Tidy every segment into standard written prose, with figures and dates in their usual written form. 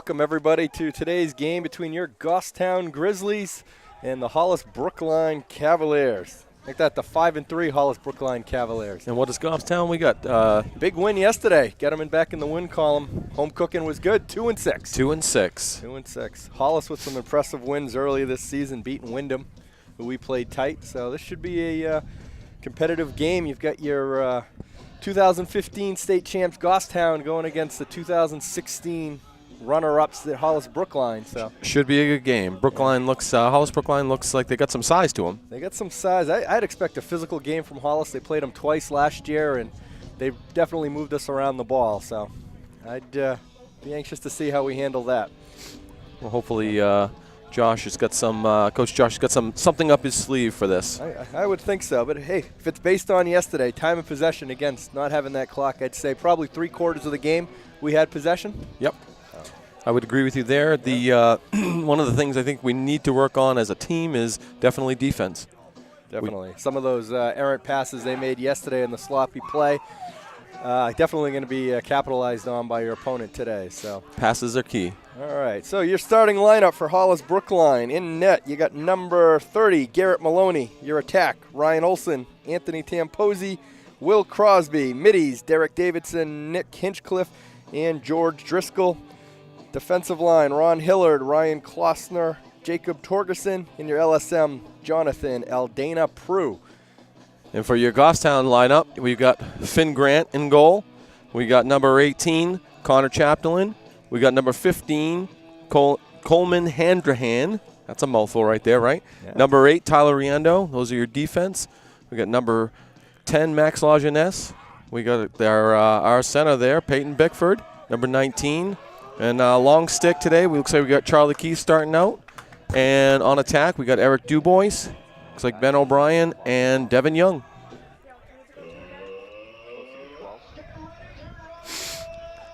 welcome everybody to today's game between your Goffstown Grizzlies and the Hollis-Brookline Cavaliers. Make that the 5-3 Hollis-Brookline Cavaliers. And what is Goffstown? We got big win yesterday. Get them back in the win column. Home cooking was good. 2-6. 2-6. 2-6. Hollis with some impressive wins earlier this season, beating Wyndham, who we played tight. So this should be a competitive game. You've got your 2015 state champs Goffstown going against the 2016 runner-ups at Hollis-Brookline. So should be a good game. Brookline looks Hollis-Brookline looks like they got some size to them. They got some size. I'd expect a physical game from Hollis. They played them twice last year, and they definitely moved us around the ball. So I'd be anxious to see how we handle that. Well, hopefully Josh has got some Coach Josh has got something up his sleeve for this. I would think so, but hey, if it's based on yesterday, time of possession against not having that clock, I'd say probably 3/4 of the game we had possession. Yep. I would agree with you there. The one of the things I think we need to work on as a team is definitely defense. Definitely. Some of those errant passes they made yesterday in the sloppy play, definitely going to be capitalized on by your opponent today. So passes are key. All right, so your starting lineup for Hollis-Brookline. In net, you got number 30, Garrett Maloney. Your attack, Ryan Olson, Anthony Tamposi, Will Crosby. Middies, Derek Davidson, Nick Hinchcliffe, and George Driscoll. Defensive line, Ron Hillard, Ryan Klossner, Jacob Torgerson. In your LSM, Jonathan Aldana Prue. And for your Goffstown lineup, we've got Finn Grant in goal. We got number 18, Connor Chapdelaine. We got number 15, Coleman Handrahan. That's a mouthful right there, right? Yeah. Number 8, Tyler Riendo. Those are your defense. We got number 10, Max Lajeunesse. We got our center there, Peyton Bickford. Number 19. And long stick today, looks like we got Charlie Keith starting out. And on attack, we got Eric Dubois. Looks like Ben O'Brien and Devin Young.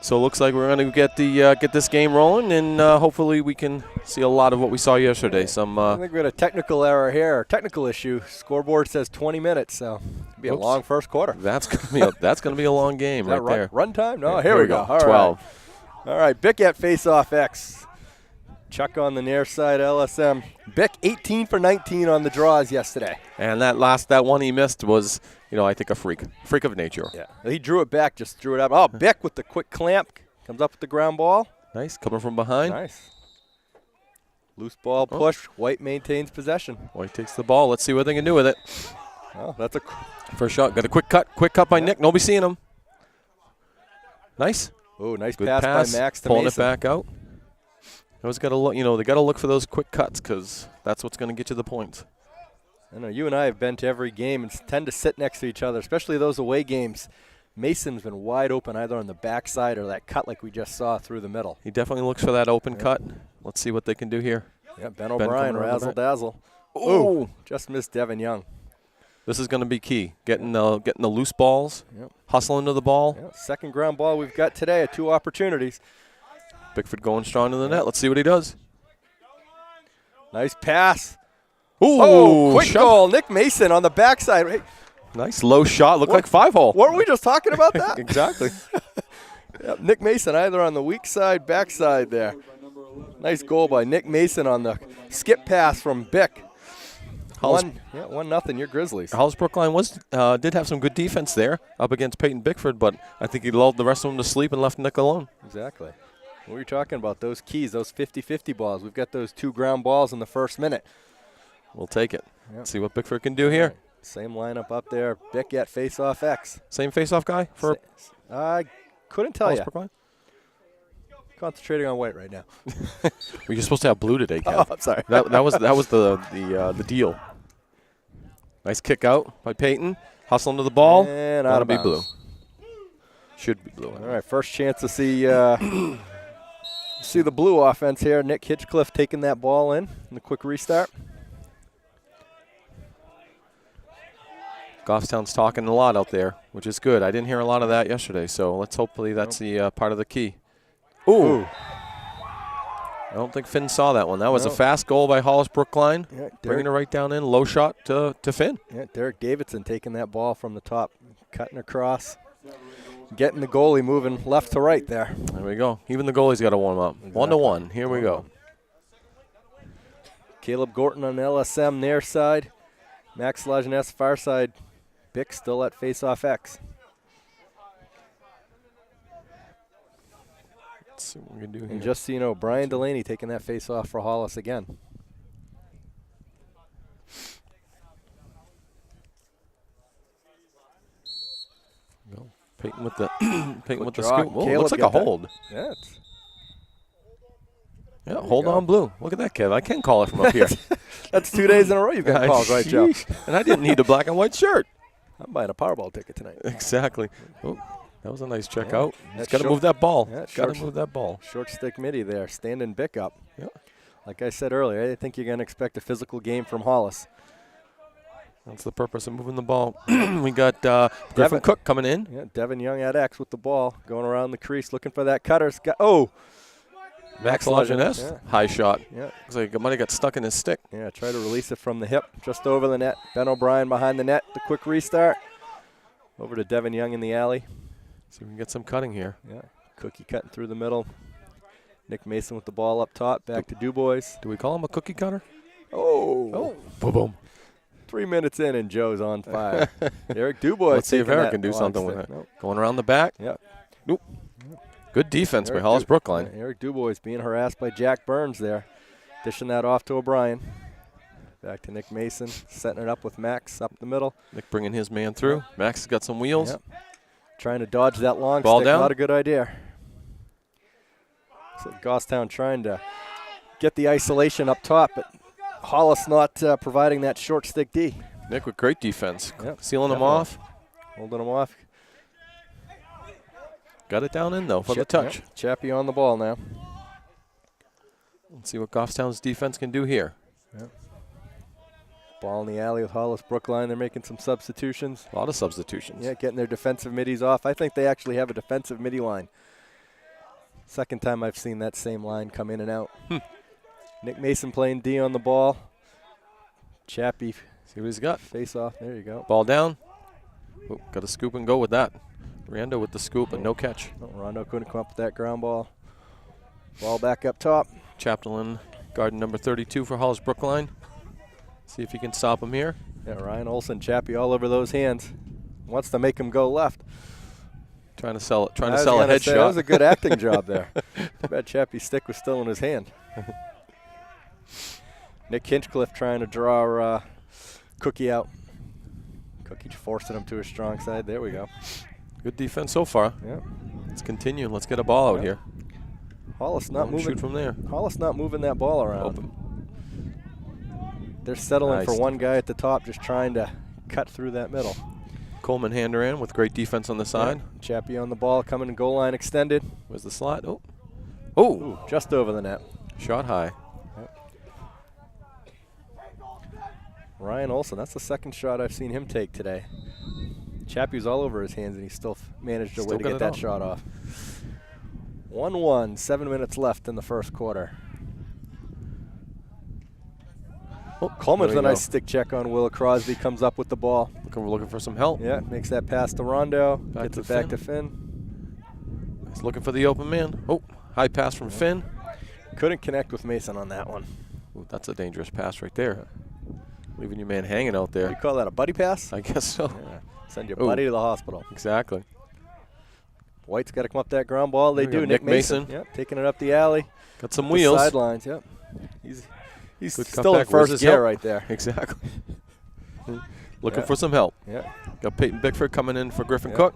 So it looks like we're going to get this game rolling, and hopefully we can see a lot of what we saw yesterday. I think we got a technical error here, technical issue. Scoreboard says 20 minutes, so it'll be a long first quarter. That's going to be a long game right there. Run time? No, here we go. All 12. Right. All right, Bick at face-off X. Chuck on the near side, LSM. Bick 18 for 19 on the draws yesterday. And that one he missed was, I think a freak of nature. Yeah, he drew it back, just threw it up. Oh, Bick with the quick clamp. Comes up with the ground ball. Nice, coming from behind. Nice. Loose ball push. White maintains possession. White takes the ball. Let's see what they can do with it. Oh, that's a first shot. Got a quick cut by Nick. Nobody seeing him. Nice. Oh, nice pass by Max to pulling Mason. It back out. Always got to look. They got to look for those quick cuts because that's what's going to get you the points. I know you and I have been to every game and tend to sit next to each other, especially those away games. Mason's been wide open either on the backside or that cut like we just saw through the middle. He definitely looks for that open cut. Let's see what they can do here. Yeah, Ben O'Brien, razzle dazzle. Oh, just missed Devin Young. This is going to be key. Getting the loose balls, hustling to the ball. Yep. Second ground ball we've got today at 2 opportunities. Bickford going strong to the net. Let's see what he does. Nice pass. Ooh, quick goal. Nick Mason on the backside. Hey. Nice low shot. Looked like 5-hole. Weren't we just talking about that? Exactly. Yep, Nick Mason either on the weak side, backside there. Nice goal by Nick Mason on the skip pass from Bick. 1-0, your Grizzlies. Hollis-Brookline did have some good defense there up against Peyton Bickford, but I think he lulled the rest of them to sleep and left Nick alone. Exactly. What were you talking about? Those keys, those 50-50 balls. We've got those 2 ground balls in the first minute. We'll take it. Yep. See what Bickford can do here. Right. Same lineup up there. Bick at face-off X. Same face-off guy? I couldn't tell you. Brookline? Concentrating on white right now. Well, you're supposed to have blue today, Kev. Oh, I'm sorry. That was the deal. Nice kick out by Peyton. Hustling to the ball. And that'll be blue. Should be blue. All right, first chance to see the blue offense here. Nick Hitchcliffe taking that ball in the quick restart. Goffstown's talking a lot out there, which is good. I didn't hear a lot of that yesterday, so let's hopefully that's the part of the key. Ooh. I don't think Finn saw that one. That was a fast goal by Hollis-Brookline. Yeah, bringing it right down in. Low shot to Finn. Yeah, Derek Davidson taking that ball from the top, cutting across. getting the goalie moving left to right there. There we go. Even the goalie's got to warm up. Exactly. 1-1. Here we go. Caleb Gorton on LSM near side. Max Lajeunesse far side. Bick still at face-off X. Let's see what we can do here. And just so you know, Brian Delaney taking that face-off for Hollis again. Go. Peyton with the Peyton with the scoop. Oh, Caleb looks like a hold. Yeah. Yeah, hold on blue. Look at that, Kev. I can call it from up here. That's 2 days in a row you've got calls, right, Joe? And I didn't need a black and white shirt. I'm buying a Powerball ticket tonight. Exactly. Oh, that was a nice check out. He's got to move that ball. Yeah, got to move that ball. Short stick midi there, standing Bick up. Yeah. Like I said earlier, I think you're going to expect a physical game from Hollis. That's the purpose of moving the ball. We got Griffin Cook coming in. Yeah, Devin Young at X with the ball, going around the crease, looking for that cutter. Oh! Max Lajeunesse, high shot. Yeah. Looks like it might have got stuck in his stick. Yeah, try to release it from the hip, just over the net. Ben O'Brien behind the net, the quick restart. Over to Devin Young in the alley. See if we can get some cutting here. Yeah, Cookie cutting through the middle. Nick Mason with the ball up top, back to Dubois. Do we call him a cookie cutter? Oh. Boom, boom. 3 minutes in and Joe's on fire. Eric Dubois. Let's see if Eric can do something with it. Nope. Going around the back. Yeah. Nope. Good defense by Hollis-Brookline. Eric Dubois being harassed by Jack Burns there. Dishing that off to O'Brien. Back to Nick Mason, setting it up with Max up the middle. Nick bringing his man through. Max has got some wheels. Yep. Trying to dodge that long ball stick. Down. Not a good idea. So Goffstown trying to get the isolation up top, but Hollis not providing that short stick D. Nick with great defense. Yep. Sealing him off. Holding him off. Got it down in, though, for the touch. Yep. Chappie on the ball now. Let's see what Goffstown's defense can do here. Yep. Ball in the alley with Hollis-Brookline. They're making some substitutions. A lot of substitutions. Yeah, getting their defensive middies off. I think they actually have a defensive midi line. Second time I've seen that same line come in and out. Nick Mason playing D on the ball. Chappie. See what he's got. Face off. There you go. Ball down. Oh, got to scoop and go with that. Rando with the scoop and no catch. No, Rondo couldn't come up with that ground ball. Ball back up top. Chaplin, guarding number 32 for Hollis-Brookline. See if he can stop him here. Yeah, Ryan Olson, Chappie all over those hands. Wants to make him go left. Trying to sell a headshot. That was a good acting job there. Too bad Chappie's stick was still in his hand. Nick Hinchcliffe trying to draw Cookie out. Cookie forcing him to his strong side. There we go. Good defense so far. Yeah. Let's continue. Let's get a ball out here. Hollis not moving. Shoot from there. Hollis not moving that ball around. Open. They're settling Nice. for one guy at the top, just trying to cut through that middle. Coleman Handeran with great defense on the side. Yeah. Chappie on the ball, coming in goal line extended. Where's the slot? Oh, Ooh, just over the net. shot high. Ryan Olson, that's the second shot I've seen him take today. Chappie's all over his hands, and he still managed a way to get that shot off. 1-1, 7 minutes left in the first quarter. Oh, Coleman's a nice stick check on Will Crosby, comes up with the ball. Looking for some help. Yeah, makes that pass to Rondo, Back gets to it back Finn. to Finn. He's looking for the open man. Oh, high pass from Finn. Couldn't connect with Mason on that one. Ooh, that's a dangerous pass right there. Leaving your man hanging out there. You call that a buddy pass? I guess so. Yeah. Send your buddy to the hospital. Exactly. White's got to come up that ground ball. They There we do. go. Nick Nick Mason. Yep, taking it up the alley. Got some The wheels. sidelines, yep. He's Good still in cutback. Where's first his gear help? right there. Exactly. Looking Yeah. for some help. Yeah. Got Peyton Bickford coming in for Griffin Yeah. Cook.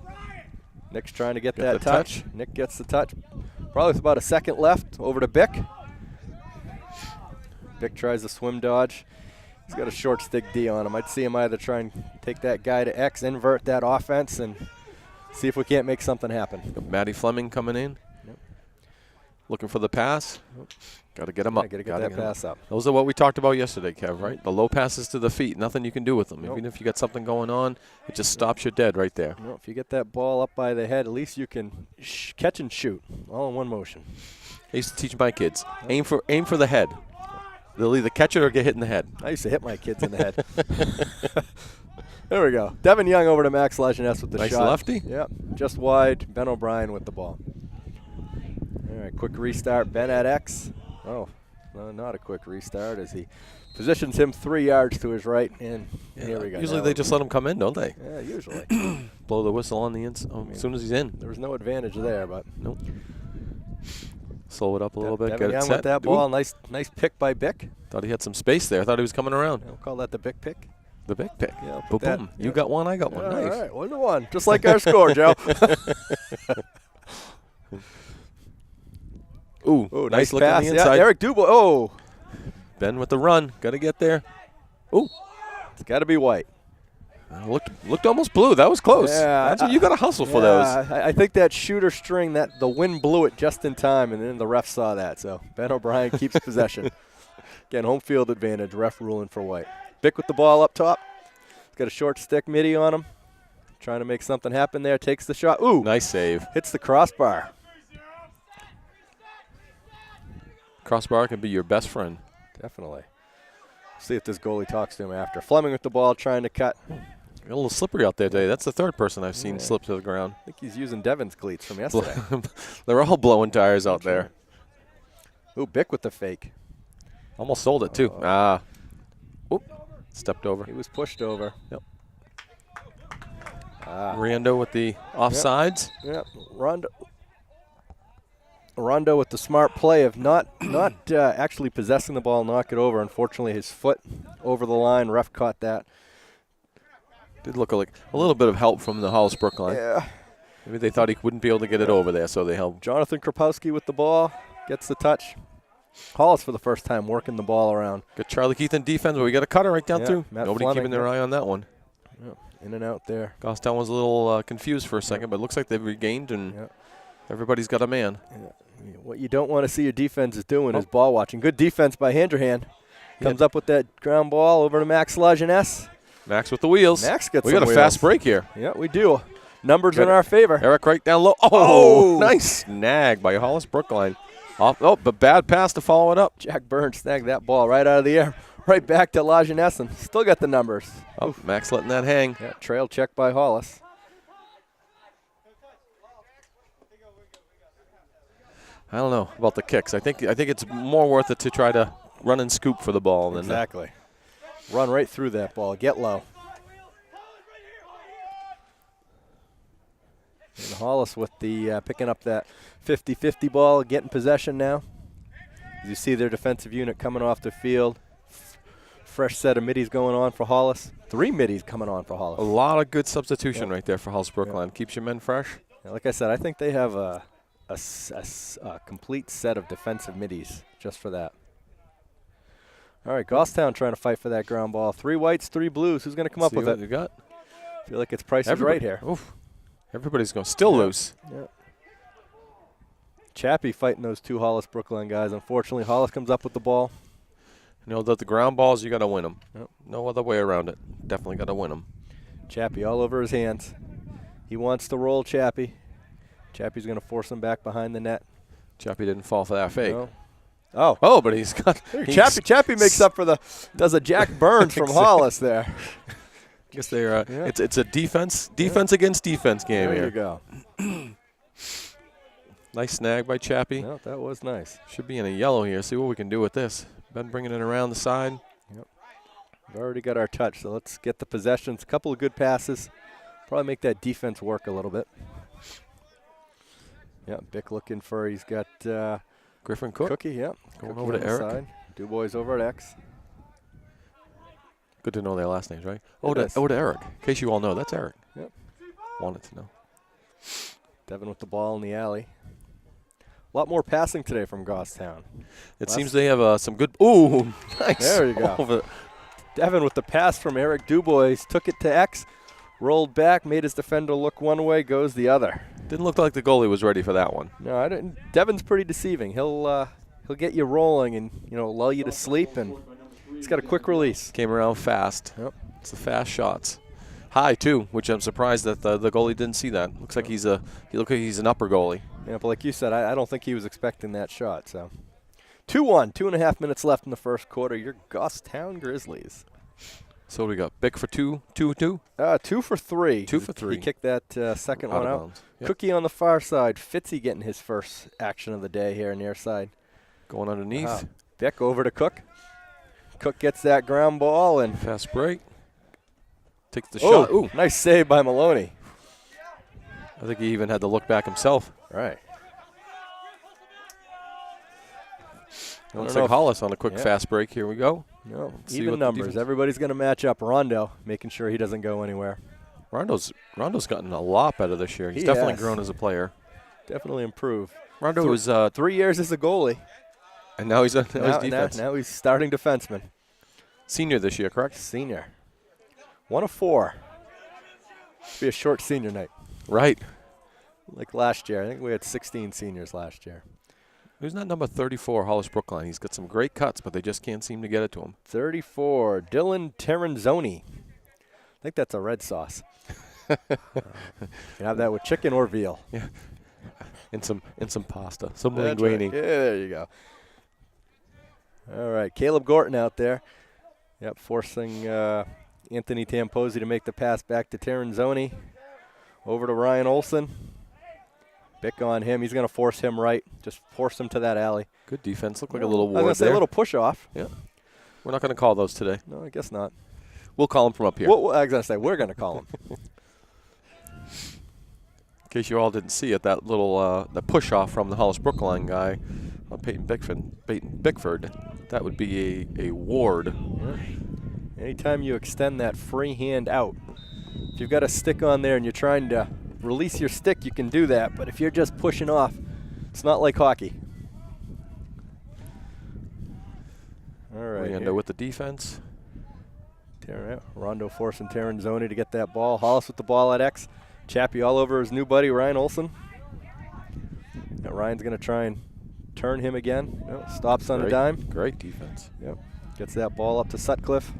Nick's trying to get Got that the touch. touch. Nick gets the touch. Probably with about a second left. Over to Bick. Bick tries to swim dodge. He's got a short stick D on him. I'd see him either try and take that guy to X, invert that offense, and see if we can't make something happen. Got Matty Fleming coming in. Yep. Looking for the pass. Got to get him up. Got to get Gotta that pass up. Those are what we talked about yesterday, Kev, right? The low passes to the feet. Nothing you can do with them. Nope. Even if you got something going on, it just stops you dead right there. You know, if you get that ball up by the head, at least you can catch and shoot all in one motion. I used to teach my kids, aim for the head. They'll either catch it or get hit in the head. I used to hit my kids in the head. There we go. Devin Young over to Max Lajeunesse with the nice shot. lefty. Yep, just wide. Ben O'Brien with the ball. All right, quick restart. Ben at X. Oh, no, not a quick restart as he positions him 3 yards to his right, and here we go. Usually they just let him come in, don't they? Yeah, usually. Blow the whistle on the as soon as he's in. There was no advantage there, but Nope. Slow it up a little bit. Devin Get it Young set. with that ball. Nice pick by Bick. Thought he had some space there. Thought he was coming around. We'll call that the Bick pick. The big pick. Yeah, Boom, that, boom. You got one, I got one. All Nice. right, 1-1. Just like our score, Joe. Ooh, nice look on pass. the inside. Yeah, Eric Dubois. Oh, Ben with the run. Got to get there. Ooh. it's got to be White. Looked almost blue. That was close. Yeah, You got to hustle for those. I think that shooter string, that the wind blew it just in time, and then the ref saw that. So Ben O'Brien keeps possession. Again, home field advantage. Ref ruling for White. Bick with the ball up top. He's got a short stick midi on him. Trying to make something happen there. Takes the shot. Ooh. Nice save. Hits the crossbar. Crossbar can be your best friend. Definitely. See if this goalie talks to him after. Fleming with the ball, trying to cut. A little slippery out there today. That's the third person I've seen slip to the ground. I think he's using Devin's cleats from yesterday. They're all blowing tires out there. Ooh, Bick with the fake. Almost sold it, too. Oop. Stepped over. He was pushed over. Yep. Rando with the offsides. Yep. Rondo with the smart play of not actually possessing the ball, knock it over. Unfortunately, his foot over the line. Ref caught that. Did look like a little bit of help from the Hollis-Brookline. Yeah. Maybe they thought he wouldn't be able to get it over there, so they helped. Jonathan Kropowski with the ball. Gets the touch. Hollis for the first time working the ball around. Got Charlie Keith in defense, but we got a cutter right down through. Matt Nobody Fleming, keeping their eye on that one. Yep. In and out there. Goffstown was a little confused for a second, but it looks like they've regained, and everybody's got a man. Yeah. What you don't want to see your defense is doing is ball watching. Good defense by Handrahan. Comes up with that ground ball over to Max Lajeunesse. Max with the wheels. Max gets We got a fast break here. Yeah, we do. Numbers in our favor. Eric right down low. Oh, nice snag by Hollis-Brookline. But bad pass to follow it up. Jack Burns snagged that ball right out of the air. Right back to Lajeunesse and still got the numbers. Oh, Max letting that hang. Yeah, trail check by Hollis. I don't know about the kicks. I think it's more worth it to try to run and scoop for the ball than exactly. Run right through that ball. Get low. And Hollis with the picking up that 50-50 ball, getting possession now. As you see their defensive unit coming off the field. Fresh set of middies going on for Hollis. 3 middies coming on for Hollis. A lot of good substitution right there for Hollis-Brookline. Keeps your men fresh. Yeah, like I said, I think they have a complete set of defensive middies just for that. All right, Goffstown trying to fight for that ground ball. 3 whites, 3 blues. Who's going to come up with it? You got? Feel like it's Price is Right here. Oof. Everybody's going still loose. Yeah. Chappie fighting those 2 Hollis-Brookline guys. Unfortunately, Hollis comes up with the ball. You know that the ground balls, you got to win them. Yep. No other way around it. Definitely got to win them. Chappie all over his hands. He wants to roll Chappie. Chappie's going to force him back behind the net. Chappie didn't fall for that fake. No. Oh, but he's got. Chappie makes up for does a Jack Burns from Hollis there. I guess they're. It's a defense against defense game there here. There you go. Nice snag by Chappie. No, that was nice. Should be in a yellow here. See what we can do with this. Ben bringing it around the side. Yep. We've already got our touch, so let's get the possessions. A couple of good passes. Probably make that defense work a little bit. Yeah, Bick looking for. He's got. Griffin Cookie, yep. Going Cookie over to Eric. Side. Dubois over at X. Good to know their last names, right? To Eric. In case you all know, that's Eric. Yep. Wanted to know. Devin with the ball in the alley. A lot more passing today from Goffstown. It seems they have some good. Ooh, nice. There you go. Devin with the pass from Eric Dubois. Took it to X. Rolled back, made his defender look one way, goes the other. Didn't look like the goalie was ready for that one. No, I didn't. Devin's pretty deceiving. He'll get you rolling and lull you to sleep, and he's got a quick release. Came around fast. Yep. It's the fast shots. High too, which I'm surprised that the goalie didn't see that. Looks like he looked like he's an upper goalie. Yeah, but like you said, I don't think he was expecting that shot. So 2-1, 2.5 minutes left in the first quarter. Your Goffstown Grizzlies. So we got Bick for two. 2 for 3. 2 for 3. He kicked that second one out. Yep. Cookie on the far side. Fitzy getting his first action of the day here near side. Going underneath. Bick over to Cook. Cook gets that ground ball and Fast break. Takes the shot. Ooh. Nice save by Maloney. I think he even had to look back himself. Right. Looks like Hollis on a quick fast break. Here we go. No, even numbers. Everybody's going to match up. Rondo making sure he doesn't go anywhere. Rondo's gotten a lot better this year. He's definitely grown as a player. Definitely improved. Rondo was 3 years as a goalie. And now he's defense. Now he's starting defenseman. Senior this year, correct? Senior. 1 of 4. Be a short senior night. Right. Like last year. I think we had 16 seniors last year. Who's not number 34, Hollis-Brookline? He's got some great cuts, but they just can't seem to get it to him. 34, Dylan Terranzoni. I think that's a red sauce. You can have that with chicken or veal. Yeah. And some pasta. Some linguine. Right. Yeah, there you go. All right, Caleb Gorton out there. Yep, forcing Anthony Tamposi to make the pass back to Terranzoni. Over to Ryan Olson. Bick on him. He's going to force him right. Just force him to that alley. Good defense. Looked like a little ward I was going to say there. a little push off. Yeah. We're not going to call those today. No, I guess not. We'll call them from up here. I was going to say we're going to call them. In case you all didn't see it, that little the push off from the Hollis-Brookline guy on Peyton Bickford, that would be a ward. Yeah. Anytime you extend that free hand out, if you've got a stick on there and you're trying to release your stick, you can do that. But if you're just pushing off, it's not like hockey. All right. Rondo with the defense. Rondo forcing Terranzoni to get that ball. Hollis with the ball at X. Chappie all over his new buddy, Ryan Olson. Now Ryan's going to try and turn him again. No, stops on a dime. Great defense. Yep. Gets that ball up to Sutcliffe.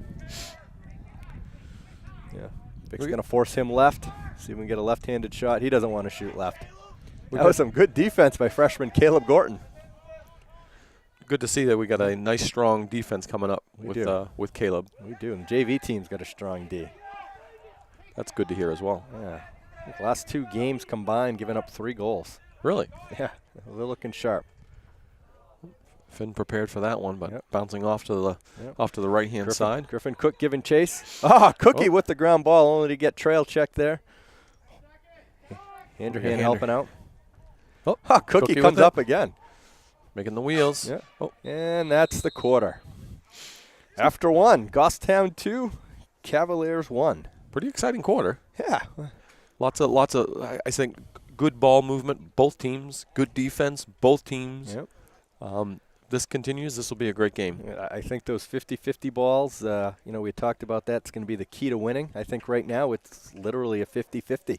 Yeah. Bick's going to force him left. See if we can get a left-handed shot. He doesn't want to shoot left. That was some good defense by freshman Caleb Gorton. Good to see that we got a nice, strong defense coming up with Caleb. We do. And the JV team's got a strong D. That's good to hear as well. Yeah. The last 2 games combined, giving up 3 goals. Really? Yeah. They're looking sharp. Finn prepared for that one, but bouncing off to the right-hand side. Griffin Cook giving chase. Cookie with the ground ball, only to get trail checked there. Handrahan helping out. Cookie comes up again. Making the wheels. Yeah. And that's the quarter. After 1, Goffstown 2, Cavaliers 1. Pretty exciting quarter. Yeah. Lots of I think good ball movement, both teams. Good defense, both teams. Yep. This continues. This will be a great game. I think those 50-50 balls, we talked about that. It's going to be the key to winning. I think right now it's literally a 50-50.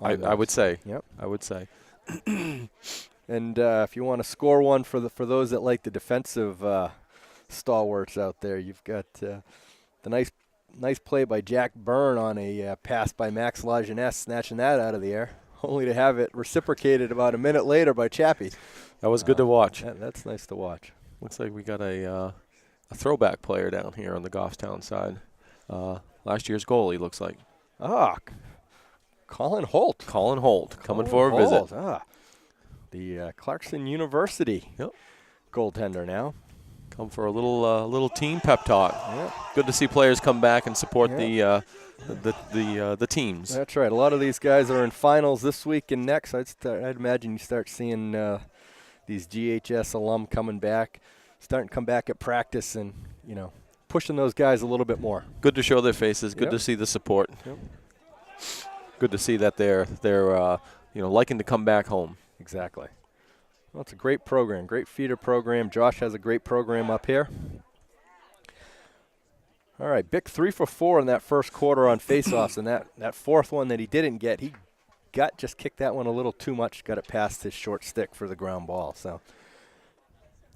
I would say. Yep. I would say. And if you want to score one for those that like the defensive stalwarts out there, you've got the nice play by Jack Byrne on a pass by Max Lajeunesse, snatching that out of the air, only to have it reciprocated about a minute later by Chappie. That was good to watch. That's nice to watch. Looks like we got a throwback player down here on the Goffstown side. Last year's goalie, looks like. Colin Holt. Coming for a visit. The Clarkson University goaltender now. Come for a little team pep talk. Yep. Good to see players come back and support the teams. That's right. A lot of these guys are in finals this week and next. I'd imagine you start seeing these GHS alum coming back, starting to come back at practice and, pushing those guys a little bit more. Good to show their faces. Good to see the support. Yep. Good to see that they're liking to come back home. Exactly. Well, it's a great program, great feeder program. Josh has a great program up here. All right, Bick 3 for 4 in that first quarter on faceoffs, and that fourth one that he didn't get, he just kicked that one a little too much, got it past his short stick for the ground ball. So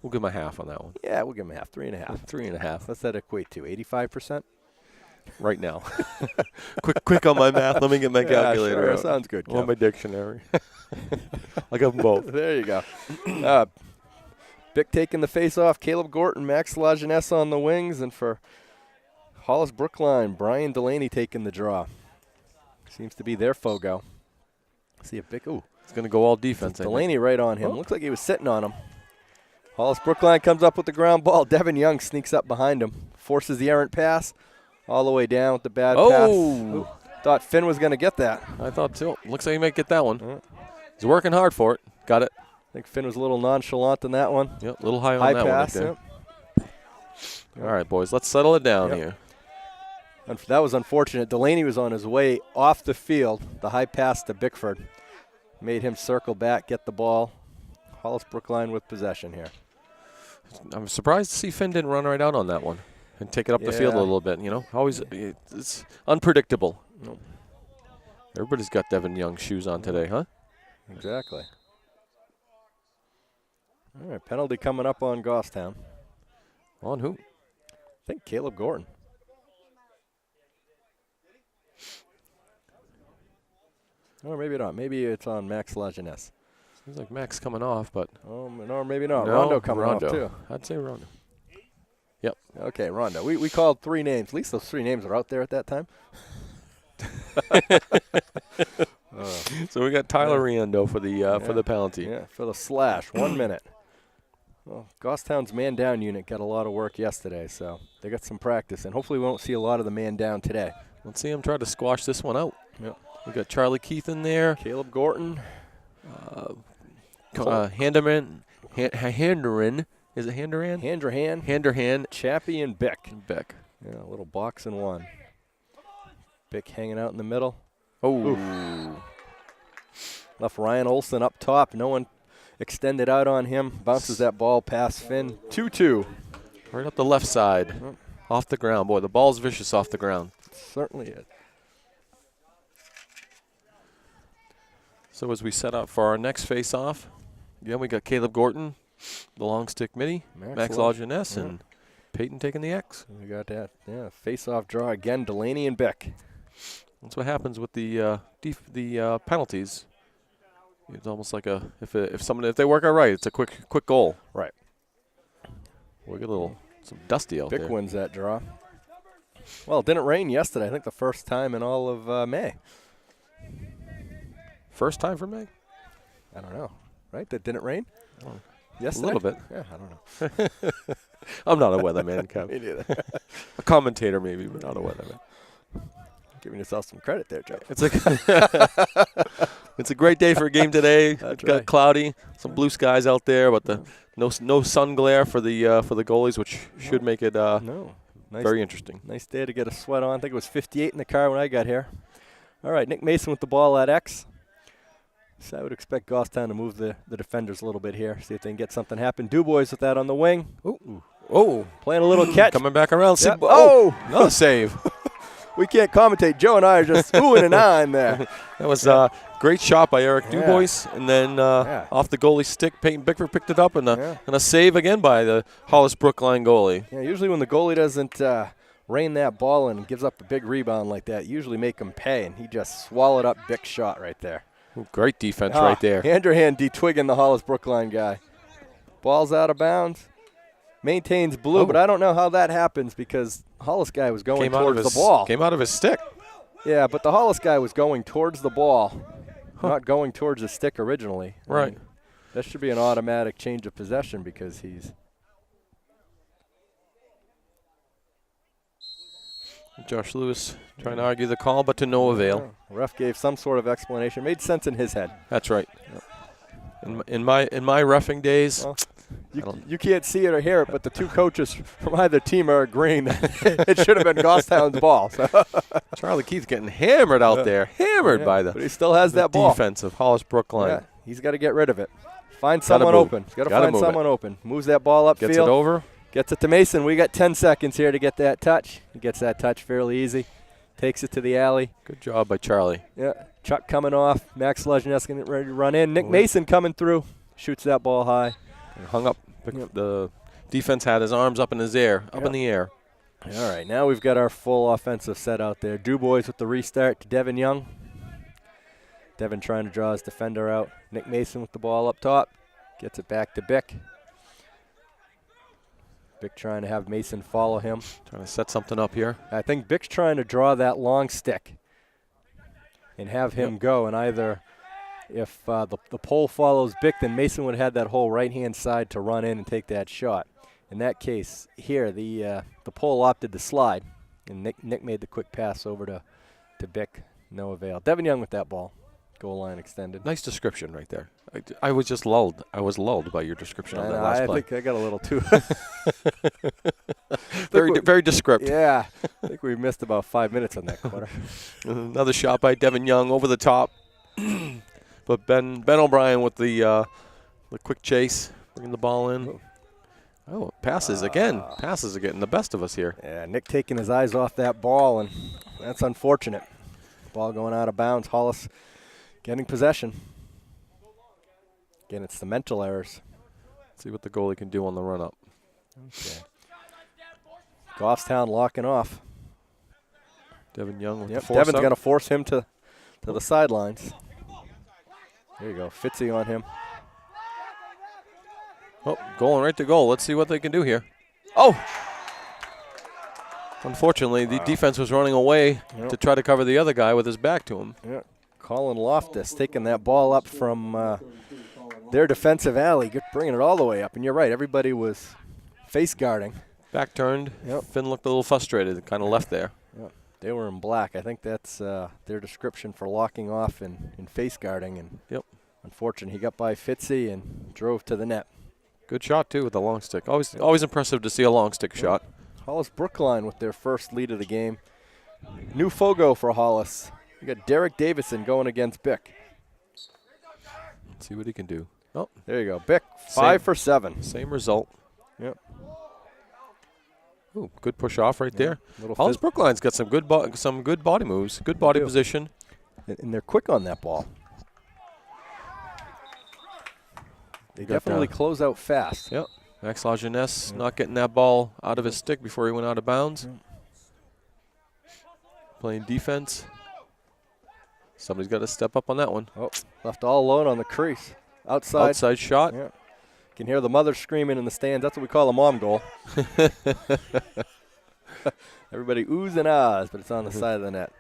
we'll give him a half on that one. Yeah, we'll give him a half, 3.5. 3.5. What's that equate to, 85%? Right now. quick on my math. Let me get my calculator out. Sounds good, Kev. On my dictionary. I got them both. There you go. Bick taking the face off. Caleb Gorton, Max Lajeunesse on the wings. And for Hollis-Brookline, Brian Delaney taking the draw. Seems to be their fogo. See a big, ooh. It's going to go all defense. Delaney right on him. Looks like he was sitting on him. Hollis-Brookline comes up with the ground ball. Devin Young sneaks up behind him. Forces the errant pass all the way down with the bad pass. Ooh, thought Finn was going to get that. I thought too. Looks like he might get that one. He's working hard for it. Got it. I think Finn was a little nonchalant in that one. Yep, a little high on that pass, one. Right there. All right, boys, let's settle it down here. And that was unfortunate. Delaney was on his way off the field. The high pass to Bickford made him circle back, get the ball. Hollis-Brookline with possession here. I'm surprised to see Finn didn't run right out on that one and take it up the field a little bit. You know, always it's unpredictable. Nope. Everybody's got Devin Young shoes on today, huh? Exactly. All right, penalty coming up on Goffstown. On who? I think Caleb Gordon. Or maybe not. Maybe it's on Max Lajeunesse. Seems like Max coming off, but. No, maybe not. No, Rondo coming off, too. I'd say Rondo. Yep. Okay, Rondo. We called 3 names. At least those 3 names are out there at that time. So we got Tyler Riendo for the penalty. Yeah, for the slash. 1 minute. Well, Goffstown's man-down unit got a lot of work yesterday, so they got some practice, and hopefully we won't see a lot of the man-down today. Let's see him try to squash this one out. Yep. We got Charlie Keith in there. Caleb Gordon. Handerman. Is it Handerhan? Handerhan. Chappie and Beck. Beck. Yeah, a little box and one. Beck hanging out in the middle. Oh. Left Ryan Olson up top. No one extended out on him. Bounces that ball past Finn. 2-2. Right up the left side. Off the ground. Boy, the ball's vicious off the ground. Certainly is. So as we set up for our next face-off, again, we got Caleb Gordon, the long stick midi, Max Lajeunesse, and Peyton taking the X. We got that. Yeah, face-off draw again, Delaney and Beck. That's what happens with the penalties. It's almost like if they work out right, it's a quick goal. Right. We get some dusty out there. Beck wins that draw. Well, it didn't rain yesterday. I think the first time in all of May. First time for May? I don't know. Right? That didn't rain? Yesterday? A little bit. Yeah, I don't know. I'm not a weatherman, Kev. Me neither. A commentator maybe, but not a weatherman. Giving yourself some credit there, Joe. It's a great day for a game today. It's got cloudy, some blue skies out there, but no sun glare for the goalies, which should make it very interesting. Nice day to get a sweat on. I think it was 58 in the car when I got here. All right, Nick Mason with the ball at X. So I would expect Goffstown to move the defenders a little bit here, see if they can get something happen. Dubois with that on the wing. Oh, playing a little catch. Coming back around. Yep. Another save. We can't commentate. Joe and I are just oohing and ahhing there. That was great shot by Eric Dubois, and then off the goalie stick, Peyton Bickford picked it up, and a save again by the Hollis-Brookline goalie. Yeah, usually when the goalie doesn't rain that ball and gives up a big rebound like that, usually make him pay, and he just swallowed up Bick's shot right there. Ooh, great defense right there. Handerhan detwigging the Hollis-Brookline guy. Ball's out of bounds. Maintains blue, but I don't know how that happens because Hollis guy was going towards the ball. Came out of his stick. Yeah, but the Hollis guy was going towards the ball, not going towards the stick originally. Right. I mean, that should be an automatic change of possession because he's. Josh Lewis trying to argue the call, but to no avail. The ref gave some sort of explanation. Made sense in his head. That's right. Yep. In my reffing days. Well, you can't see it or hear it, but the two coaches from either team are agreeing that it should have been Goffstown's ball. So. Charlie Keith's getting hammered out there, by the. But he still has that ball. Defense of Hollis-Brookline. Yeah, he's got to get rid of it. Find someone open. He's got to find someone open. Moves that ball upfield. Gets it over. Gets it to Mason. We got 10 seconds here to get that touch. He gets that touch fairly easy. Takes it to the alley. Good job by Charlie. Yeah. Chuck coming off. Max Lajeunesse getting ready to run in. Nick Mason coming through. Shoots that ball high. And hung up. The defense had his arms up in his air, up in the air. All right, now we've got our full offensive set out there. Dubois with the restart to Devin Young. Devin trying to draw his defender out. Nick Mason with the ball up top. Gets it back to Bick. Bick trying to have Mason follow him. Trying to set something up here. I think Bick's trying to draw that long stick and have him go. And either if the pole follows Bick, then Mason would have had that whole right-hand side to run in and take that shot. In that case, here, the pole opted to slide, and Nick made the quick pass over to Bick. No avail. Devin Young with that ball. Goal line extended. Nice description right there. I was just lulled. I was lulled by your description of that last play. I think I got a little too. very descriptive. Yeah. I think we missed about 5 minutes on that quarter. Another shot by Devin Young over the top. But Ben O'Brien with the quick chase, bringing the ball in. Oh, passes again. Passes are getting the best of us here. Yeah, Nick taking his eyes off that ball, and that's unfortunate. Ball going out of bounds. Hollis getting possession. Again, it's the mental errors. See what the goalie can do on the run-up. Okay. Goffstown locking off. Devin Young with the force Devin's up. going to force him to the sidelines. There you go. Fitzy on him. Oh, going right to goal. Let's see what they can do here. Oh! Unfortunately, the defense was running away to try to cover the other guy with his back to him. Yeah. Colin Loftus taking that ball up from their defensive alley, bringing it all the way up. And you're right, everybody was face guarding. Back turned. Yep. Finn looked a little frustrated, kind of left there. Yep. They were in black. I think that's their description for locking off and face guarding. And unfortunately, he got by Fitzy and drove to the net. Good shot, too, with the long stick. Always impressive to see a long stick shot. Hollis-Brookline with their first lead of the game. New Fogo for Hollis. You got Derek Davison going against Bick. Let's see what he can do. Oh, there you go. Bick, 5 for 7. Same result. Yep. Ooh, good push off right there. Hollis-Brookline's got some good body moves, good body position. And they're quick on that ball. They definitely close out fast. Yep. Max Lajeunesse not getting that ball out of his stick before he went out of bounds. Playing defense. Somebody's got to step up on that one. Oh, left all alone on the crease. Outside shot. Yeah. Can hear the mother screaming in the stands. That's what we call a mom goal. Everybody oohs and ahs, but it's on the side of the net.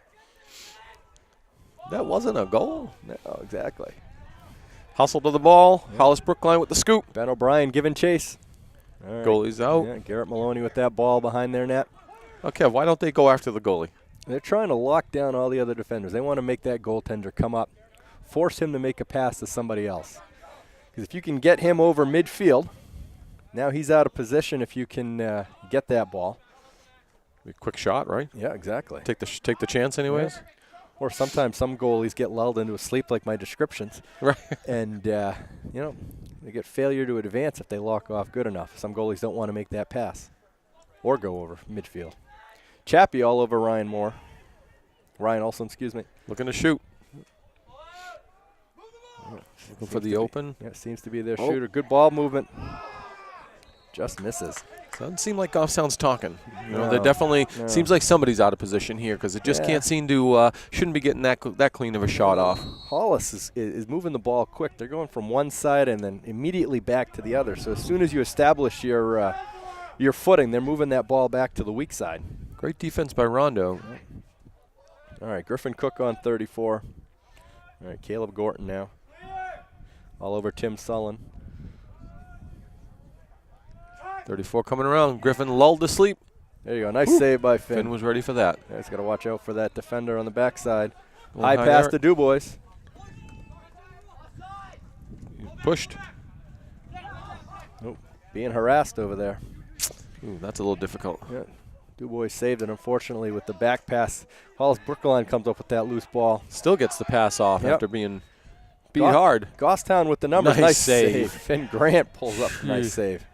That wasn't a goal. No, exactly. Hustle to the ball. Yeah. Hollis-Brookline with the scoop. Ben O'Brien giving chase. All right. Goalie's out. Yeah, Garrett Maloney with that ball behind their net. Okay, why don't they go after the goalie? They're trying to lock down all the other defenders. They want to make that goaltender come up, force him to make a pass to somebody else. Because if you can get him over midfield, now he's out of position if you can get that ball. A quick shot, right? Yeah, exactly. Take the chance anyways. Yeah. Or sometimes some goalies get lulled into a sleep like my descriptions. Right. And, they get failure to advance if they lock off good enough. Some goalies don't want to make that pass or go over midfield. Chappie all over Ryan Olsen, excuse me. Looking to shoot. Looking for the open. Yeah, seems to be their shooter. Good ball movement. Just misses. Doesn't seem like Goffstown's talking. They definitely seems like somebody's out of position here because it just can't seem to shouldn't be getting that clean of a shot off. Hollis is moving the ball quick. They're going from one side and then immediately back to the other. So as soon as you establish your footing, they're moving that ball back to the weak side. Great defense by Rondo. All right, Griffin Cook on 34. All right, Caleb Gorton now. All over Tim Sullen. 34 coming around. Griffin lulled to sleep. There you go. Nice save by Finn. Finn was ready for that. Yeah, he's got to watch out for that defender on the backside. High pass to Dubois. Pushed. Oh, being harassed over there. Ooh, that's a little difficult. Yeah. Dubois saved it, unfortunately, with the back pass. Hollis-Brookline comes up with that loose ball. Still gets the pass off after being beat hard. Goffstown with the numbers. Nice save. Finn Grant pulls up. Nice save.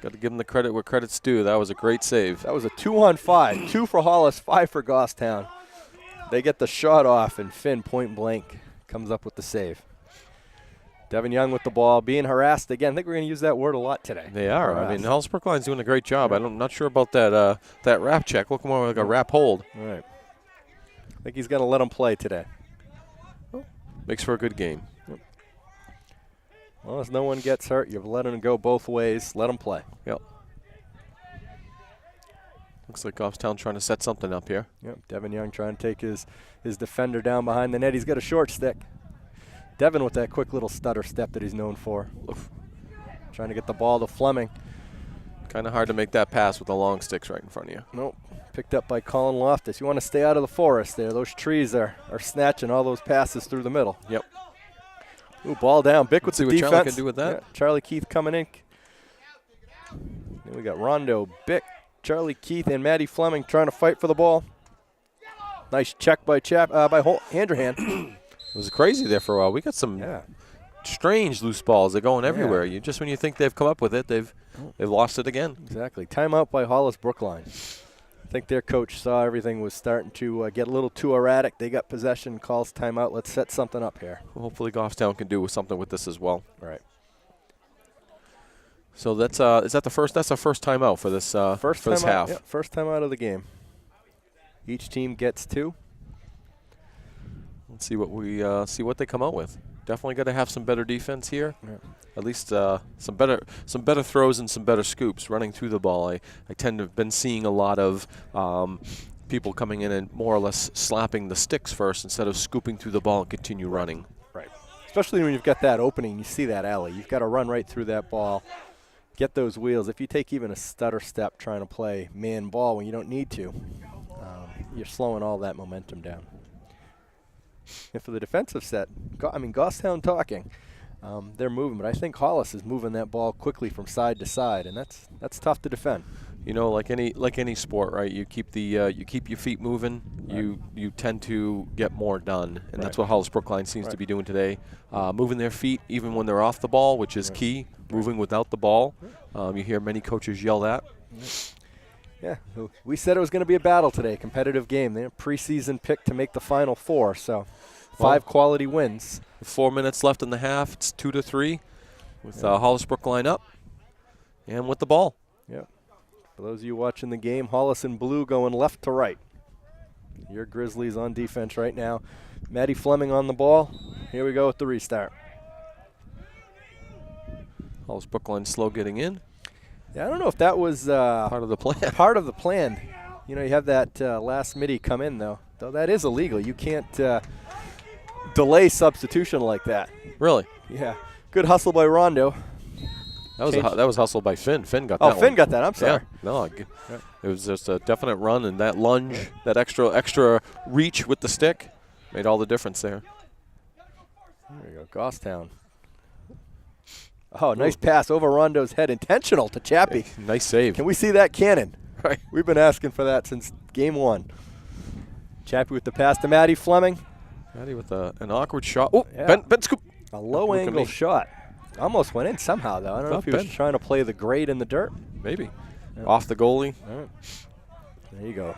Got to give him the credit where credit's due. That was a great save. That was a 2-on-5. 2 for Hollis, 5 for Goffstown. They get the shot off, and Finn point blank comes up with the save. Devin Young with the ball, being harassed again. I think we're going to use that word a lot today. They are. I mean, Hollis-Brookline's doing a great job. I'm not sure about that wrap check. Look more like a wrap hold. All right. I think he's going to let him play today. Makes for a good game. Yep. As long as no one gets hurt, you've let him go both ways. Let him play. Yep. Looks like Goffstown trying to set something up here. Yep, Devin Young trying to take his defender down behind the net. He's got a short stick. Devin with that quick little stutter step that he's known for. Oof. Trying to get the ball to Fleming. Kind of hard to make that pass with the long sticks right in front of you. Nope. Picked up by Colin Loftus. You want to stay out of the forest there. Those trees are snatching all those passes through the middle. Yep. Ooh, ball down. Bick with the defense. Charlie can do with that. Yeah, Charlie Keith coming in. Then we got Rondo, Bick, Charlie Keith, and Maddie Fleming trying to fight for the ball. Nice check by Handrahan. It was crazy there for a while. We got some strange loose balls. They're going everywhere. Just when you think they've come up with it, they've lost it again. Exactly. Timeout by Hollis-Brookline. I think their coach saw everything was starting to get a little too erratic. They got possession, calls timeout. Let's set something up here. Well, hopefully Goffstown can do something with this as well. All right. So that's is that the first? That's our first timeout for this this half. Yeah, first time out of the game. Each team gets 2. Let's see what we see what they come out with. Definitely got to have some better defense here. Yeah. At least some better throws and some better scoops running through the ball. I tend to have been seeing a lot of people coming in and more or less slapping the sticks first instead of scooping through the ball and continue running. Right. Especially when you've got that opening, you see that alley. You've got to run right through that ball, get those wheels. If you take even a stutter step trying to play man ball when you don't need to, you're slowing all that momentum down. And for the defensive set, Goffstown talking. They're moving, but I think Hollis is moving that ball quickly from side to side, and that's tough to defend. You know, like any sport, right? You keep your feet moving. Right. You tend to get more done, and that's what Hollis-Brookline seems to be doing today. Moving their feet even when they're off the ball, which is key. Moving without the ball, you hear many coaches yell that. Yeah, we said it was going to be a battle today, competitive game. They're a preseason pick to make the Final Four, so 5 quality wins. 4 minutes left in the half. It's 2-3 with Hollis-Brookline up and with the ball. Yep. For those of you watching the game, Hollis in blue going left to right. Your Grizzlies on defense right now. Maddie Fleming on the ball. Here we go with the restart. Hollis-Brookline slow getting in. Yeah, I don't know if that was part of the plan. Part of the plan. You know, you have that last midi come in, though. Though that is illegal. You can't delay substitution like that. Really? Yeah. Good hustle by Rondo. That was hustle by Finn. Finn got that one. Oh, Finn got that. I'm sorry. Yeah. No, it was just a definite run, and that lunge, that extra reach with the stick made all the difference there. There you go. Goffstown. Oh, nice pass over Rondo's head. Intentional to Chappie. Nice save. Can we see that cannon? Right. We've been asking for that since game 1. Chappie with the pass to Maddie Fleming. Maddie with an awkward shot. Oh, Ben scoop. A low-angle shot. Almost went in somehow, though. I don't know if he was trying to play the grade in the dirt. Maybe. Yep. Off the goalie. All right. There you go.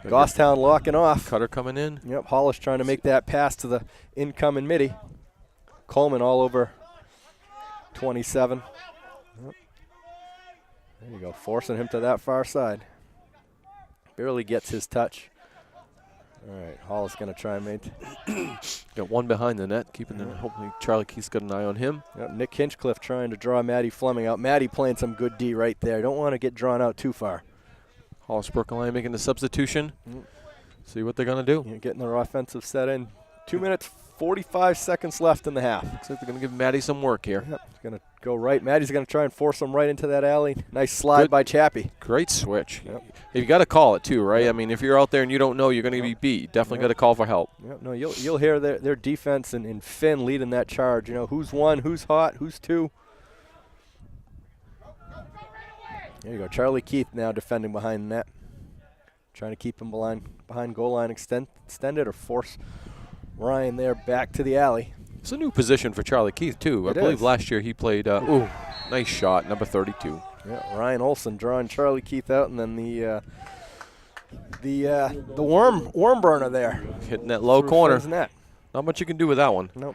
Goffstown locking off. Cutter coming in. Yep, Hollis trying to make that pass to the incoming midi. Coleman all over 27. Yep. There you go, forcing him to that far side. Barely gets his touch. All right, Hollis going to try and maintain. Got one behind the net, keeping the. Hopefully Charlie Keith's got an eye on him. Yep, Nick Hinchcliffe trying to draw Maddie Fleming out. Maddie playing some good D right there. Don't want to get drawn out too far. Hollis-Brookline making the substitution. See what they're going to do. Getting their offensive set in. 2 minutes, 45 seconds left in the half. Looks like they're going to give Maddie some work here. Yep, going to go right. Maddie's going to try and force him right into that alley. Nice slide by Chappie. Great switch. Yep. You got to call it too, right? Yep. I mean, if you're out there and you don't know, you're going to be beat. Definitely got to call for help. Yep. No, you'll hear their defense and Finn leading that charge. You know, who's 1, who's hot, who's 2. There you go. Charlie Keith now defending behind the net. Trying to keep him behind goal line extended or force Ryan there back to the alley. It's a new position for Charlie Keith, too. I believe last year he played, nice shot, number 32. Yeah, Ryan Olson drawing Charlie Keith out, and then the worm burner there. Hitting that low corner. Net. Not much you can do with that one. Nope.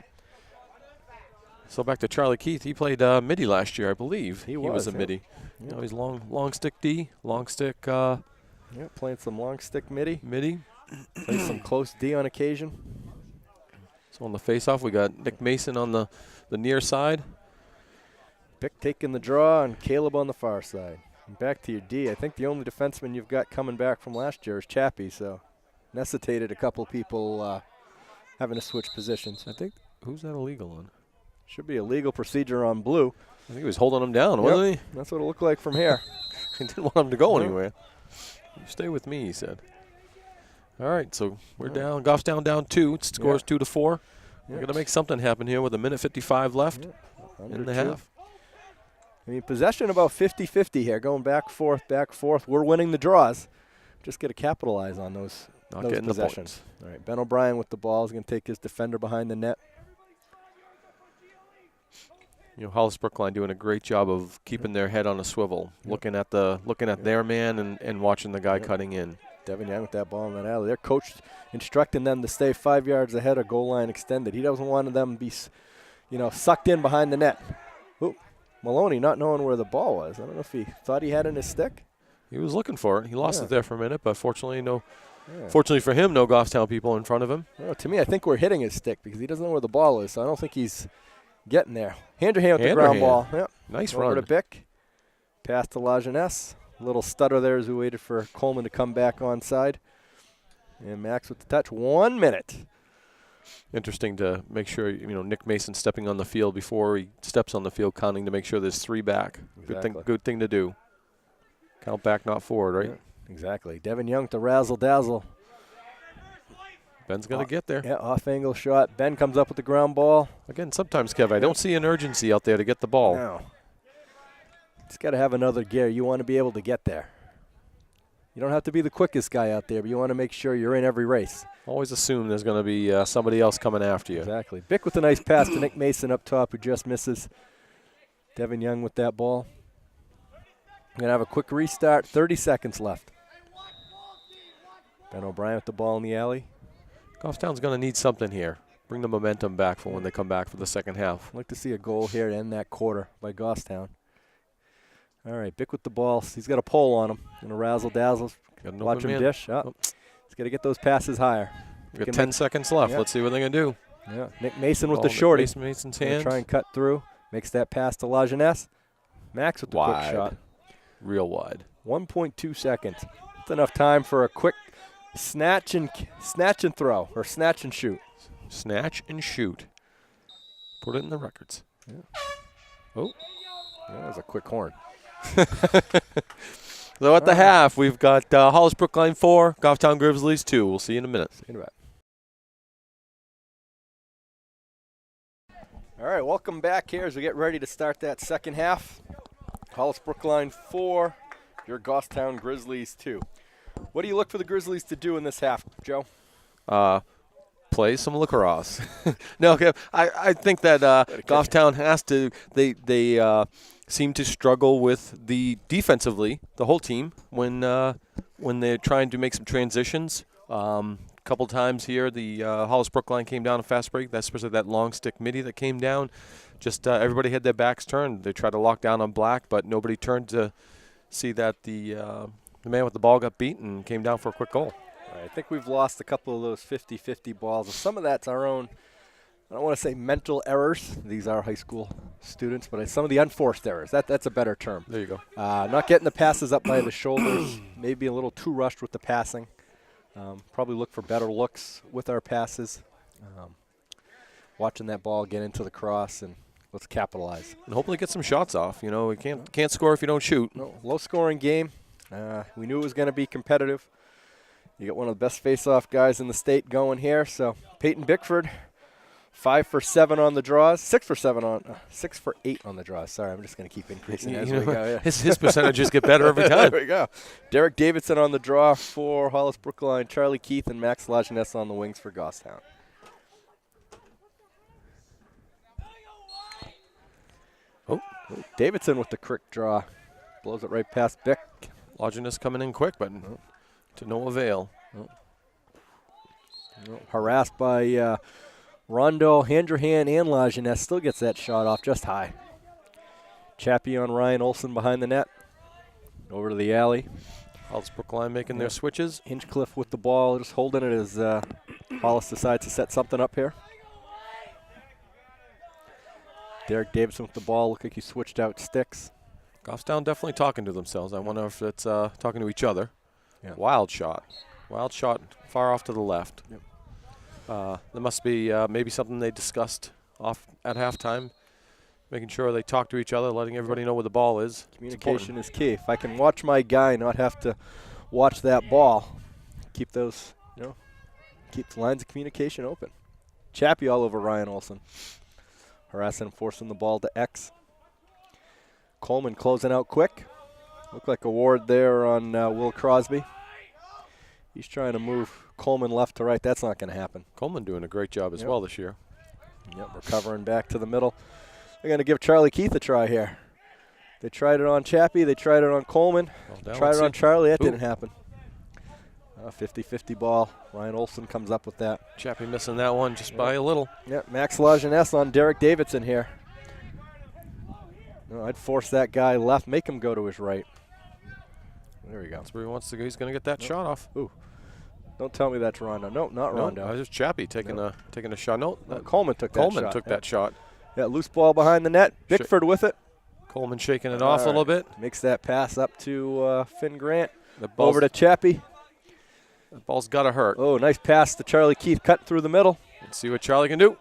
So back to Charlie Keith. He played midi last year, I believe. He was a midi. Yeah. You know, he's long stick D, long stick. Yeah, playing some long stick midi. Play some close D on occasion. So on the face-off, we got Nick Mason on the near side. Pick taking the draw and Caleb on the far side. Back to your D. I think the only defenseman you've got coming back from last year is Chappie, so necessitated a couple people having to switch positions. I think, who's that illegal on? Should be a legal procedure on blue. I think he was holding him down, wasn't he? That's what it looked like from here. He didn't want him to go anywhere. You stay with me, he said. All right, so we're down. Goff's down 2. It scores 2-4. We're going to make something happen here with a minute 55 left in the half. I mean, possession about 50-50 here, going back, forth. We're winning the draws. Just got to capitalize on those possessions. All right, Ben O'Brien with the ball is going to take his defender behind the net. You know, Hollis-Brookline doing a great job of keeping their head on a swivel, looking at their man and watching the guy cutting in. Devin Young with that ball in that alley. Their coach instructing them to stay 5 yards ahead of goal line extended. He doesn't want them to be, sucked in behind the net. Ooh, Maloney not knowing where the ball was. I don't know if he thought he had it in his stick. He was looking for it. He lost it there for a minute, but fortunately, fortunately for him, no Goffstown people in front of him. No, to me, I think we're hitting his stick because he doesn't know where the ball is, so I don't think he's getting there. Handrahan with the ground ball. Yep. Nice run. Over to Bick. Pass to Lajeunesse. Little stutter there as we waited for Coleman to come back onside. And Max with the touch. 1 minute. Interesting to make sure, Nick Mason stepping on the field before he steps on the field, counting to make sure there's 3 back. Exactly. Good thing to do. Count back, not forward, right? Yeah, exactly. Devin Young to razzle-dazzle. Ben's going to get there. Yeah, off-angle shot. Ben comes up with the ground ball. Again, sometimes, Kev, I don't see an urgency out there to get the ball. No. It's got to have another gear. You want to be able to get there. You don't have to be the quickest guy out there, but you want to make sure you're in every race. Always assume there's going to be somebody else coming after you. Exactly. Bick with a nice pass to Nick Mason up top, who just misses. Devin Young with that ball. Going to have a quick restart. 30 seconds left. Ben O'Brien with the ball in the alley. Goffstown's going to need something here. Bring the momentum back for when they come back for the second half. I'd like to see a goal here to end that quarter by Goffstown. All right, Bick with the ball. He's got a pole on him. Going to razzle-dazzle. Watch him dish. Oh. He's got to get those passes higher. We've got 10 seconds left. Let's see what they're going to do. Yeah, Nick Mason with the shorty. Mason's hands. Try and cut through. Makes that pass to Lajeunesse. Max with the quick shot. Real wide. 1.2 seconds. That's enough time for a quick snatch and throw, or snatch and shoot. Snatch and shoot. Put it in the records. Yeah. Oh. That was a quick horn. So at the half, we've got Hollis-Brookline 4, Goffstown Grizzlies 2. We'll see you in a minute. See you in a bit. All right, welcome back here as we get ready to start that second half. Hollis-Brookline 4, your Goffstown Grizzlies 2. What do you look for the Grizzlies to do in this half, Joe? Play some lacrosse. No, okay. I think that Goffstown has to. They seem to struggle with the defensively, the whole team, when they're trying to make some transitions. A couple times here, the Hollis-Brookline came down a fast break. That's especially that long stick midi that came down. Just everybody had their backs turned. They tried to lock down on Black, but nobody turned to see that the man with the ball got beat and came down for a quick goal. I think we've lost a couple of those 50-50 balls. And some of that's our own, I don't want to say mental errors. These are high school students, but some of the unforced errors. That's a better term. There you go. Not getting the passes up by the shoulders, maybe a little too rushed with the passing. Probably look for better looks with our passes. Watching that ball get into the cross, and let's capitalize. And hopefully get some shots off. We can't score if you don't shoot. No, low-scoring game. We knew it was going to be competitive. You got one of the best face-off guys in the state going here. So Peyton Bickford, 5 for 7 on the draws, 6 for 8 on the draws. Sorry, I'm just going to keep increasing as we go. Yeah. His percentages get better every time. There we go. Derek Davidson on the draw for Hollis-Brookline, Charlie Keith and Max Lajeunesse on the wings for Goffstown. Oh, Davidson with the quick draw, blows it right past Bick. Lajeunesse coming in quick, but to no avail. Harassed by Rondo, Handrahan, and Lajeunesse. Still gets that shot off just high. Chappie on Ryan Olson behind the net. Over to the alley. Hollis-Brookline making their switches. Hinchcliffe with the ball, just holding it as Hollis decides to set something up here. Derek Davidson with the ball. Look like he switched out sticks. Goffstown definitely talking to themselves. I wonder if it's talking to each other. Yeah. Wild shot far off to the left. Yep. There must be maybe something they discussed off at halftime, making sure they talk to each other, letting everybody know where the ball is. Communication is key. If I can watch my guy, not have to watch that ball, keep those, keep the lines of communication open. Chappie all over Ryan Olson. Harassing and forcing the ball to X. Coleman closing out quick. Looked like a ward there on Will Crosby. He's trying to move Coleman left to right. That's not going to happen. Coleman doing a great job as well this year. Yep, recovering back to the middle. They're going to give Charlie Keith a try here. They tried it on Chappie. They tried it on Coleman. Tried it on Charlie. That didn't happen. 50-50 ball. Ryan Olson comes up with that. Chappie missing that one just by a little. Yep, Max Lajeunesse on Derek Davidson here. No, I'd force that guy left, make him go to his right. There we go. That's where he wants to go. He's going to get that shot off. Ooh. Don't tell me that's Rondo. No, not Rondo. No, just Chappie taking a shot. No, Coleman took that shot. Coleman took that shot. Yeah, loose ball behind the net. Bickford with it. Coleman shaking it off a little bit. Makes that pass up to Finn Grant. Over to Chappie. The ball's got to hurt. Oh, nice pass to Charlie Keith. Cut through the middle. Let's see what Charlie can do.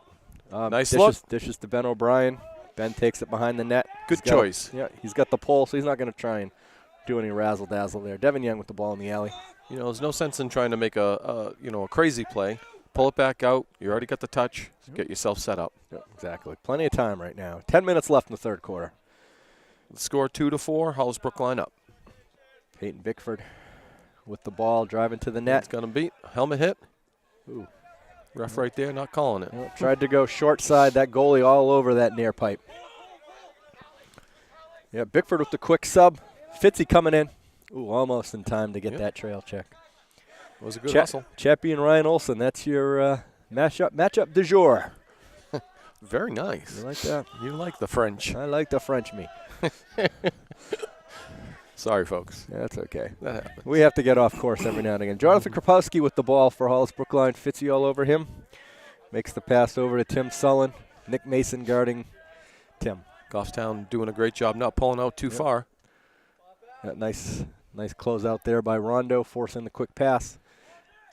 Nice look. Dishes to Ben O'Brien. Ben takes it behind the net. Good choice. He's got the pole, so he's not going to try and do any razzle-dazzle there. Devin Young with the ball in the alley. There's no sense in trying to make a crazy play. Pull it back out. You already got the touch. Get yourself set up. Yep, exactly. Plenty of time right now. 10 minutes left in the third quarter. The score 2-4. Hollis-Brookline up. Peyton Bickford with the ball, driving to the net. It's going to beat. Helmet hit. Ooh. Ref right there, not calling it. Tried to go short side. That goalie all over that near pipe. Yeah, Bickford with the quick sub. Fitzy coming in. Ooh, almost in time to get that trail check. It was a good hustle. Chappie and Ryan Olson, that's your matchup du jour. Very nice. You like that? You like the French. I like the French me. Sorry, folks. Yeah, that's okay. That happens. We have to get off course every now and again. Jonathan Kropowski with the ball for Hollis-Brookline. Fitzy all over him. Makes the pass over to Tim Sullen. Nick Mason guarding Tim. Goffstown doing a great job not pulling out too far. That nice close out there by Rondo, forcing the quick pass.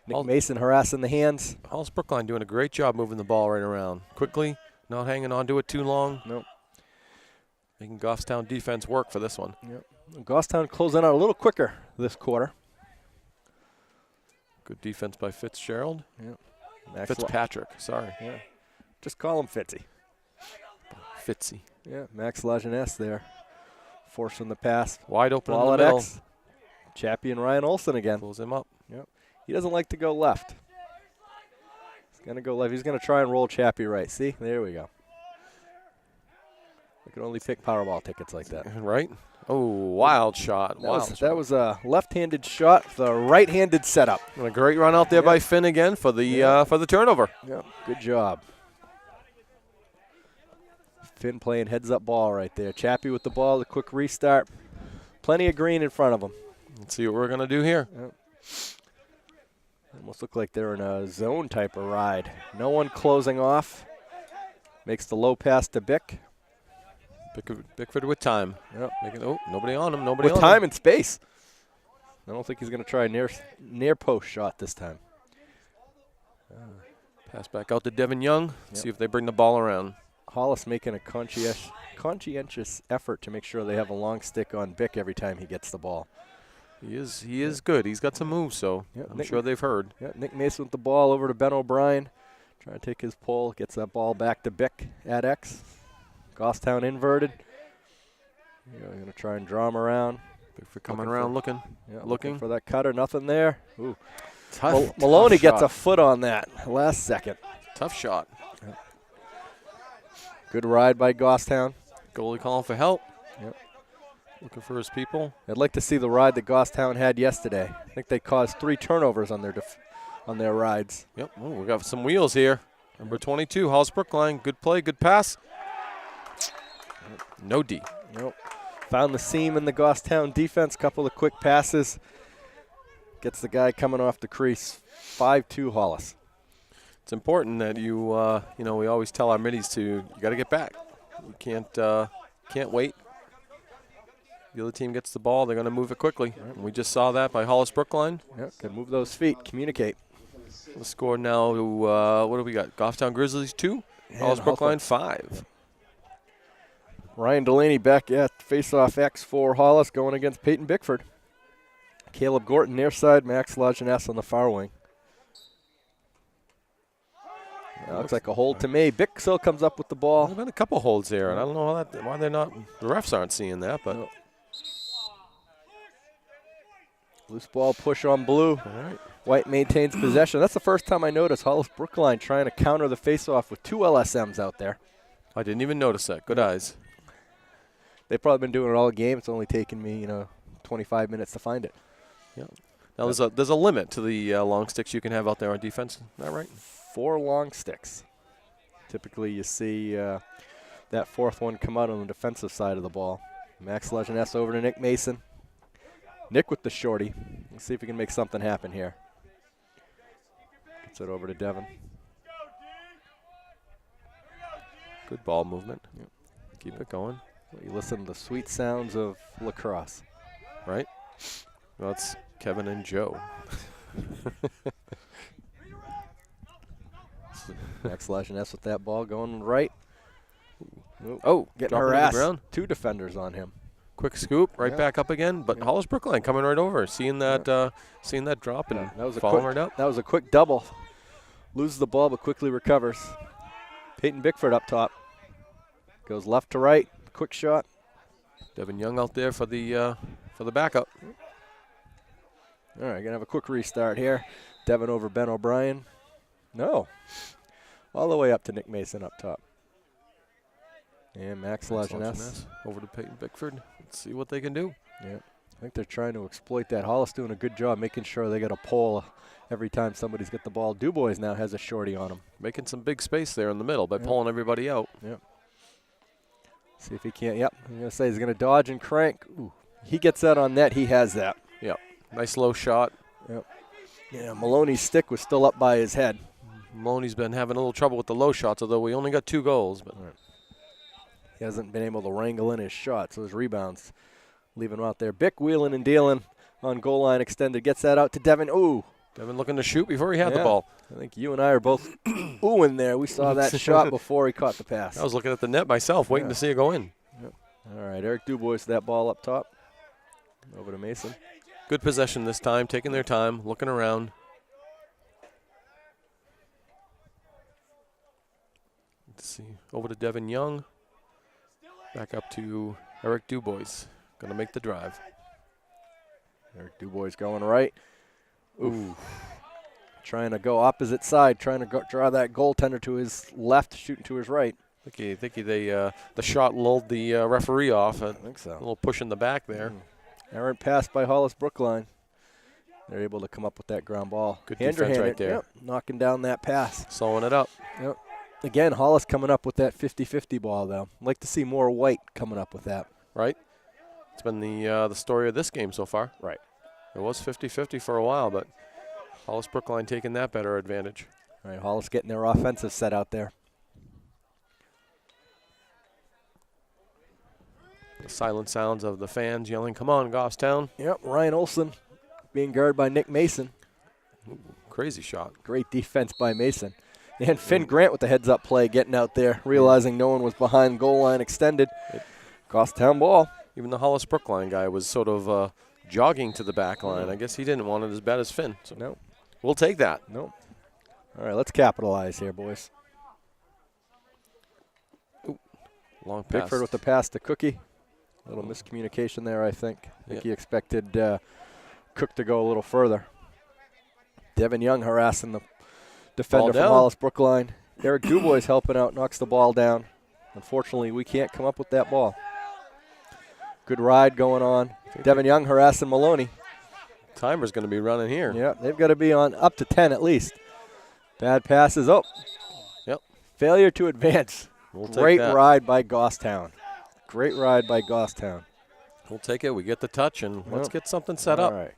Nick Mason harassing the hands. Hollis-Brookline doing a great job moving the ball right around. Quickly, not hanging on to it too long. Nope. Making Goffstown defense work for this one. Yep. Goffstown closing out a little quicker this quarter. Good defense by Fitzgerald. Yep. Fitzpatrick, sorry. Yeah. Just call him Fitzy. Fitzy. Yeah, Max Lajeunesse there. Forcing the pass. Wide open ball in the middle. X. Chappie and Ryan Olson again. Pulls him up. Yep. He doesn't like to go left. He's going to go left. He's going to try and roll Chappie right. See? There we go. We can only pick Powerball tickets like that. Right? Oh, wild shot. That was a left-handed shot, the right-handed setup. And a great run out there by Finn again for the turnover. Yep. Good job. Finn playing heads-up ball right there. Chappie with the ball, the quick restart. Plenty of green in front of him. Let's see what we're going to do here. Yep. Almost look like they're in a zone type of ride. No one closing off. Makes the low pass to Bick. Bickford with time. Yep. Nobody on him. With time and space. I don't think he's going to try a near post shot this time. Pass back out to Devin Young. See if they bring the ball around. Hollis making a conscientious effort to make sure they have a long stick on Bick every time he gets the ball. He is good. He's got some moves, so I'm sure they've heard. Yeah, Nick Mason with the ball over to Ben O'Brien. Trying to take his pull. Gets that ball back to Bick at X. Goffstown inverted. You're going to try and draw him around. Bickford coming around looking. Yeah, looking for that cutter. Nothing there. Ooh. tough Maloney gets shot. a foot on that last second. Tough shot. Yeah. Good ride by Goffstown. Goalie calling for help. Yep. Looking for his people. I'd like to see the ride that Goffstown had yesterday. I think they caused 3 turnovers on their rides. Yep. Oh, we got some wheels here. Number 22, Hollis-Brookline. Good play, good pass. No D. Nope. Found the seam in the Goffstown defense. Couple of quick passes. Gets the guy coming off the crease. 5-2 Hollis. It's important that we always tell our middies you got to get back. You can't wait. the other team gets the ball, they're going to move it quickly. And we just saw that by Hollis-Brookline. Yeah, can move those feet, communicate. The score now to, what do we got? Goffstown Grizzlies 2, Hollis-Brookline 5. Ryan Delaney back at face-off X for Hollis going against Peyton Bickford. Caleb Gorton near side, Max Lajeunesse on the far wing. Looks like a hold to me. Bick still comes up with the ball. There's been a couple holds there, and I don't know why they're not. The refs aren't seeing that, but no. Loose ball push on blue. All right. White maintains possession. That's the first time I noticed Hollis-Brookline trying to counter the faceoff with 2 LSMs out there. I didn't even notice that. Good eyes. They've probably been doing it all game. It's only taken me, 25 minutes to find it. Yeah. Now there's a limit to the long sticks you can have out there on defense. Is that right? 4 long sticks. Typically, you see that fourth one come out on the defensive side of the ball. Max Lajeunesse over to Nick Mason. Nick with the shorty. Let's see if we can make something happen here. Gets it over to Devin. Good ball movement. Yep. Keep it going. You listen to the sweet sounds of lacrosse. Right? Well, it's Kevin and Joe. Max Lajeunesse with that ball going right. Oh, getting harassed. 2 defenders on him. Quick scoop, right back up again. But Hollis-Brookline coming right over, seeing that drop and falling right up. That was a quick double. Loses the ball but quickly recovers. Peyton Bickford up top. Goes left to right. Quick shot. Devin Young out there for the backup. All right, gonna have a quick restart here. Devin over Ben O'Brien. No. All the way up to Nick Mason up top. And Max Lajeunesse over to Peyton Bickford. Let's see what they can do. Yeah, I think they're trying to exploit that. Hollis doing a good job making sure they got a pole every time somebody's got the ball. Dubois now has a shorty on him. Making some big space there in the middle by pulling everybody out. Yep. See if he can't. Yep. I'm going to say he's going to dodge and crank. Ooh. He gets that on net. He has that. Yep. Nice low shot. Yep. Yeah, Maloney's stick was still up by his head. Maloney's been having a little trouble with the low shots, although we only got 2 goals. But he hasn't been able to wrangle in his shots, so his rebounds leaving him out there. Bick wheeling and dealing on goal line extended. Gets that out to Devin. Ooh. Devin looking to shoot before he had the ball. I think you and I are both oohing there. We saw that shot before he caught the pass. I was looking at the net myself, waiting to see it go in. Yep. All right, Eric Dubois, that ball up top. Over to Mason. Good possession this time, taking their time, looking around. Let's see, over to Devin Young. Back up to Eric Dubois. Going to make the drive. Eric Dubois going right. Ooh. Trying to go opposite side, trying to draw that goaltender to his left, shooting to his right. I think the shot lulled the referee off. I think so. A little push in the back there. Errant pass by Hollis-Brookline. They're able to come up with that ground ball. Good defense right there. Yep, knocking down that pass. Slowing it up. Yep. Again, Hollis coming up with that 50-50 ball, though. I'd like to see more White coming up with that. Right. It's been the story of this game so far. Right. It was 50-50 for a while, but Hollis-Brookline taking that better advantage. All right, Hollis getting their offensive set out there. The silent sounds of the fans yelling, "Come on, Goffstown." Yep, Ryan Olson being guarded by Nick Mason. Ooh, crazy shot. Great defense by Mason. And Finn Grant with the heads-up play getting out there, realizing no one was behind goal line extended. Goffstown ball. Even the Hollis-Brookline guy was sort of jogging to the back line. I guess he didn't want it as bad as Finn. So no. We'll take that. No. All right, let's capitalize here, boys. Ooh, long pass. Bickford with the pass to Cookie. A little miscommunication there, I think. I think he expected Cook to go a little further. Devin Young harassing the defender from Hollis-Brookline. Eric Dubois helping out, knocks the ball down. Unfortunately, we can't come up with that ball. Good ride going on. Devin Young harassing Maloney. Timer's going to be running here. Yeah, they've got to be on up to 10 at least. Bad passes. Oh. Yep. Failure to advance. We'll Great ride by Goffstown. Great ride by Goffstown. We'll take it. We get the touch, and let's get something set up. All right.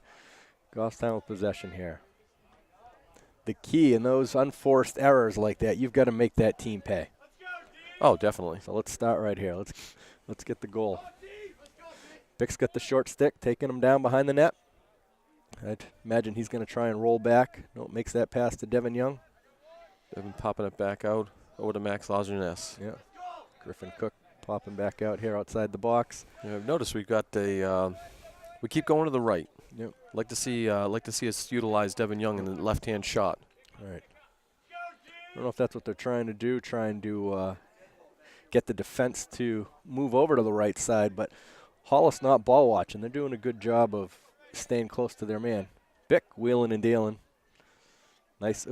Goffstown with possession here. The key in those unforced errors like that, you've got to make that team pay. Oh, definitely. So let's start right here. Let's get the goal. Bick's got the short stick, taking him down behind the net. I'd imagine he's going to try and roll back. No, makes that pass to Devin Young. Devin popping it back out over to Max Lajeunesse. Yeah. Griffin Cook popping back out here outside the box. Yeah, I've noticed we've got a. We keep going to the right. Yep. Like to see us utilize Devin Young in the left-hand shot. All right. I don't know if that's what they're trying to do, trying to get the defense to move over to the right side, but Hollis not ball watching. They're doing a good job of staying close to their man. Bick wheeling and dealing. Nice,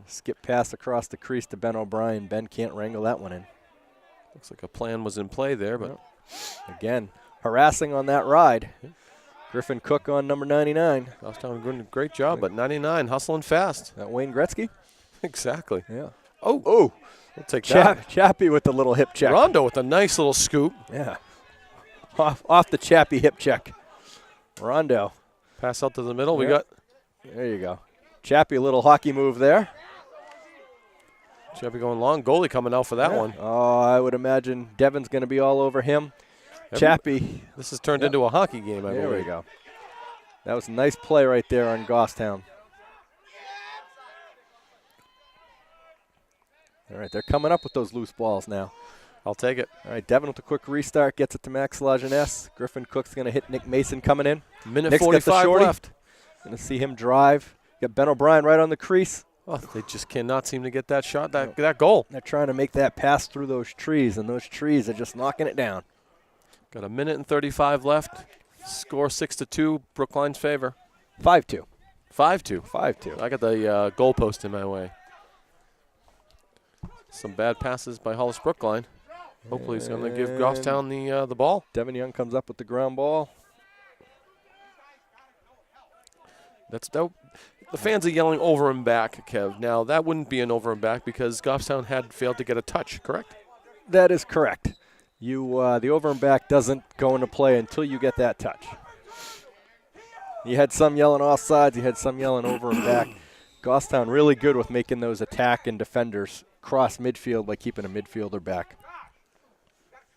skip pass across the crease to Ben O'Brien. Ben can't wrangle that one in. Looks like a plan was in play there, but again, harassing on that ride. Griffin Cook on number 99. Goffstown doing a great job, but 99 hustling fast. That Wayne Gretzky? Exactly. Yeah. Oh, we'll take that. Chappie with the little hip check. Rondo with a nice little scoop. Yeah. Off the Chappie hip check. Rondo. Pass out to the middle. Yep. There you go. Chappie, a little hockey move there. Chappie going long. Goalie coming out for that one. Oh, I would imagine Devin's going to be all over him. Chappie. This has turned into a hockey game, I believe. There we go. That was a nice play right there on Goffstown. All right, they're coming up with those loose balls now. I'll take it. All right, Devin with a quick restart, gets it to Max Lajeunesse. Griffin Cook's going to hit Nick Mason coming in. Minute Nick's 45 left. Going to see him drive. Got Ben O'Brien right on the crease. Oh, they just cannot seem to get that shot, that goal. They're trying to make that pass through those trees, and those trees are just knocking it down. Got a minute and 35 left. Score 6-2, Brookline's favor. 5-2. 5-2. 5-2. I got the goalpost in my way. Some bad passes by Hollis-Brookline. Hopefully he's going to give Goffstown the ball. Devin Young comes up with the ground ball. That's dope. The fans are yelling over and back, Kev. Now, that wouldn't be an over and back because Goffstown had failed to get a touch, correct? That is correct. The over and back doesn't go into play until you get that touch. You had some yelling off sides. You had some yelling over and back. Goffstown really good with making those attack and defenders cross midfield by keeping a midfielder back.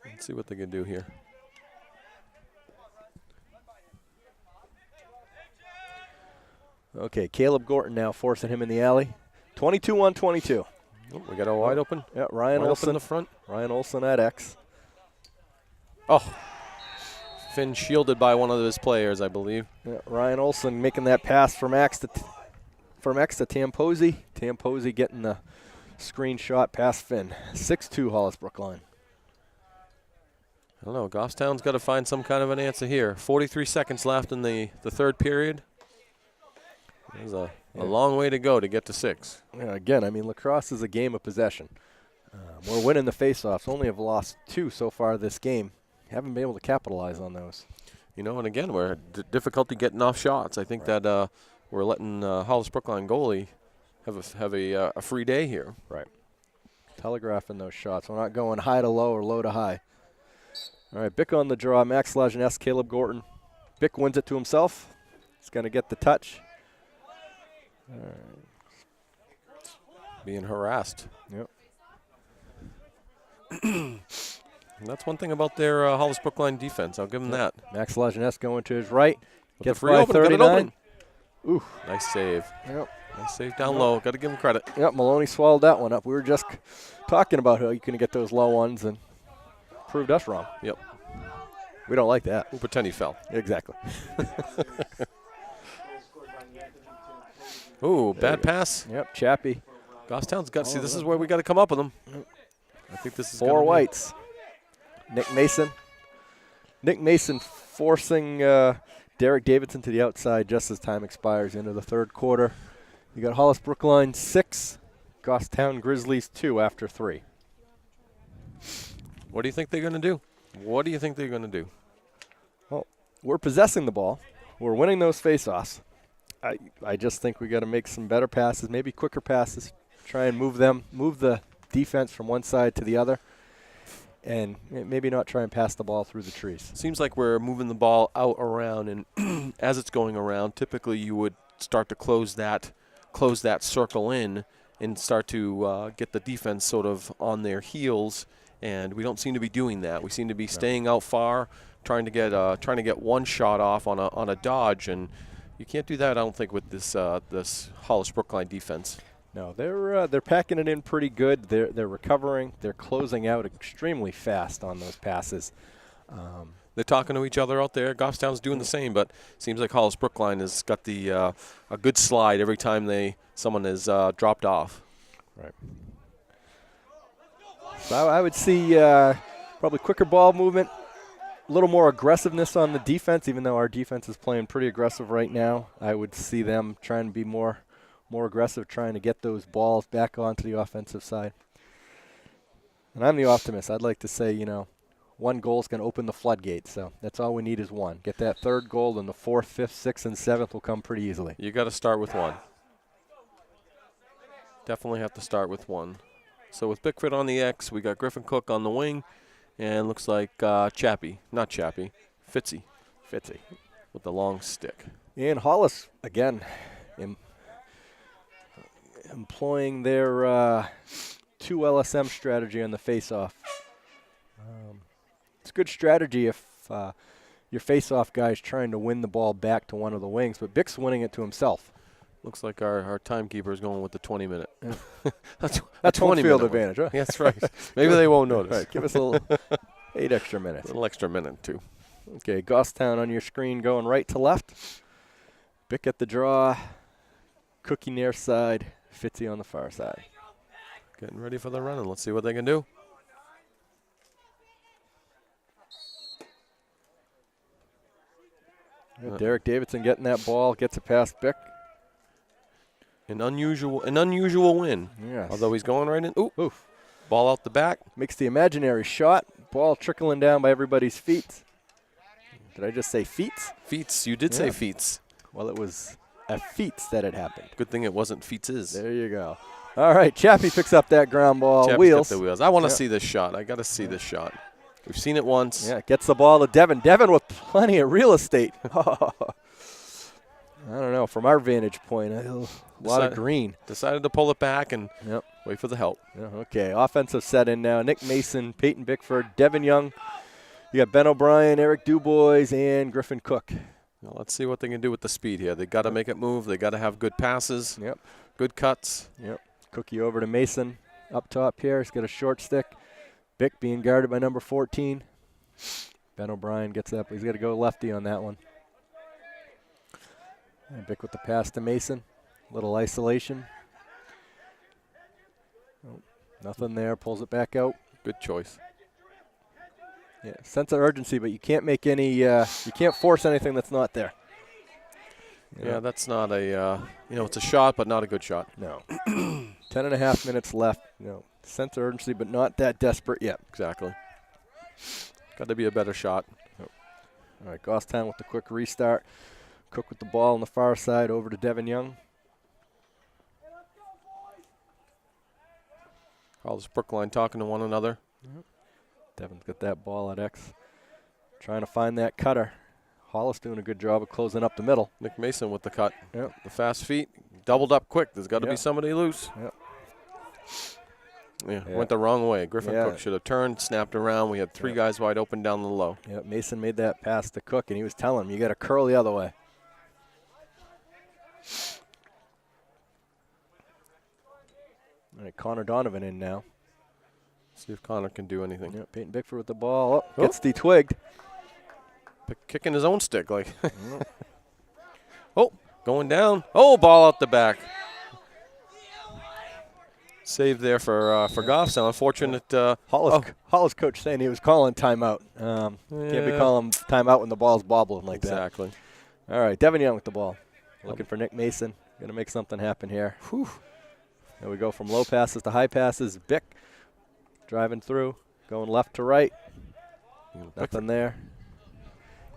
Let's see what they can do here. Okay, Caleb Gorton now forcing him in the alley. 22-on-22. Oh, we got a wide open. Yeah, Ryan Olsen in the front. Ryan Olsen at X. Oh, Finn shielded by one of his players, I believe. Yeah, Ryan Olsen making that pass from X to Tamposi. Tamposi getting the screenshot past Finn. 6-2 Hollis-Brookline. I don't know. Goffstown's got to find some kind of an answer here. 43 seconds left in the third period. There's a long way to go to get to 6. Yeah, again, I mean, lacrosse is a game of possession. We're winning the faceoffs. Only have lost 2 so far this game. Haven't been able to capitalize on those. You know, and again, we're difficulty getting off shots. I think that we're letting Hollis-Brookline goalie have a free day here. Right. Telegraphing those shots. We're not going high to low or low to high. All right, Bick on the draw. Max Lajeunesse, Caleb Gorton. Bick wins it to himself. He's going to get the touch. All right. Being harassed. Yep. And that's one thing about their Hollis-Brookline defense. I'll give them that. Max Lajeunesse going to his right. Gets free open. Got it open. Ooh. Nice save. Yep. Nice save down low. Got to give him credit. Yep, Maloney swallowed that one up. We were just talking about how you can get those low ones and proved us wrong. Yep. We don't like that. We'll pretend he fell. Exactly. Ooh, bad pass. Yep, Chappie. Goffstown's got. See, this is where we got to come up with them. I think this is 4 whites. Nick Mason. Nick Mason forcing Derek Davidson to the outside just as time expires into the third quarter. You got Hollis-Brookline 6, Goffstown Grizzlies 2 after 3. What do you think they're going to do? What do you think they're going to do? Well, we're possessing the ball. We're winning those faceoffs. I just think we got to make some better passes, maybe quicker passes. Try and move the defense from one side to the other, and maybe not try and pass the ball through the trees. Seems like we're moving the ball out around, and as it's going around, typically you would start to close that circle in and start to get the defense sort of on their heels, and we don't seem to be doing that. We seem to be staying out far, trying to get one shot off on a dodge, and you can't do that, I don't think, with this Hollis-Brookline defense. No, they're packing it in pretty good. They're recovering. They're closing out extremely fast on those passes. They're talking to each other out there. Goffstown's doing the same, but seems like Hollis-Brookline has got the a good slide every time someone is dropped off. Right. So I would see probably quicker ball movement, a little more aggressiveness on the defense, even though our defense is playing pretty aggressive right now. I would see them trying to be more aggressive, trying to get those balls back onto the offensive side. And I'm the optimist. I'd like to say, one goal is going to open the floodgates. So that's all we need is one. Get that third goal, and the 4th, 5th, 6th, and 7th will come pretty easily. You got to start with one. Definitely have to start with one. So with Bickford on the X, we got Griffin Cook on the wing, and looks like Fitzy with the long stick. And Hollis, again, employing their 2 LSM strategy on the face-off. It's a good strategy if your face-off guy is trying to win the ball back to one of the wings, but Bick's winning it to himself. Looks like our timekeeper is going with the 20-minute. Yeah. That's home field advantage, huh? That's right. Maybe they won't notice. Right, give us a little 8 extra minutes. A little extra minute, too. Okay, Goffstown on your screen going right to left. Bick at the draw. Cookie near side. Fitzy on the far side. Getting ready for the run, and let's see what they can do. Derek Davidson getting that ball, gets it past Bick. An unusual win. Yes. Although he's going right in. Oof. Ball out the back. Makes the imaginary shot. Ball trickling down by everybody's feet. Did I just say feet? Feets. You did say feets. Well, it was a feet that had happened. Good thing it wasn't feetses. There you go. All right, Chappie picks up that ground ball. Chappie's Wheels. got the wheels. I want to see this shot. I got to see this shot. We've seen it once. Yeah, gets the ball to Devin. Devin with plenty of real estate. I don't know. From our vantage point, a lot of green. Decided to pull it back and wait for the help. Yeah, okay, offensive set in now. Nick Mason, Peyton Bickford, Devin Young. You got Ben O'Brien, Eric Dubois, and Griffin Cook. Well, let's see what they can do with the speed here. They got to make it move. They got to have good passes. Yep. Good cuts. Yep. Cookie over to Mason. Up top here, he's got a short stick. Bick being guarded by number 14. Ben O'Brien gets up. He's got to go lefty on that one. And Bick with the pass to Mason. Little isolation. Oh, nothing there. Pulls it back out. Good choice. Yeah, sense of urgency, but you can't make any. You can't force anything that's not there. Yeah, that's not a. It's a shot, but not a good shot. No. 10.5 minutes left. Sense of urgency, but not that desperate yet. Exactly. Got to be a better shot. All right, Goffstown with the quick restart. Cook with the ball on the far side over to Devin Young. Hollis-Brookline talking to one another. Yep. Devin's got that ball at X. Trying to find that cutter. Hollis doing a good job of closing up the middle. Nick Mason with the cut. Yep. The fast feet. Doubled up quick. There's got to be somebody loose. Yep. Yeah, went the wrong way. Griffin Cook should have turned, snapped around. We had 3 guys wide open down the low. Yeah, Mason made that pass to Cook, and he was telling him, you got to curl the other way. All right, Connor Donovan in now. See if Connor can do anything. Yeah, Peyton Bickford with the ball. Oh, gets detwigged. Kicking his own stick. Going down. Oh, ball out the back. Save there for Goffstown. Unfortunate. Hollis coach saying he was calling timeout. Can't be calling timeout when the ball's bobbling like that. Exactly. All right, Devin Young with the ball. Looking for Nick Mason. Going to make something happen here. Whew. There we go from low passes to high passes. Bick driving through, going left to right. Nothing there.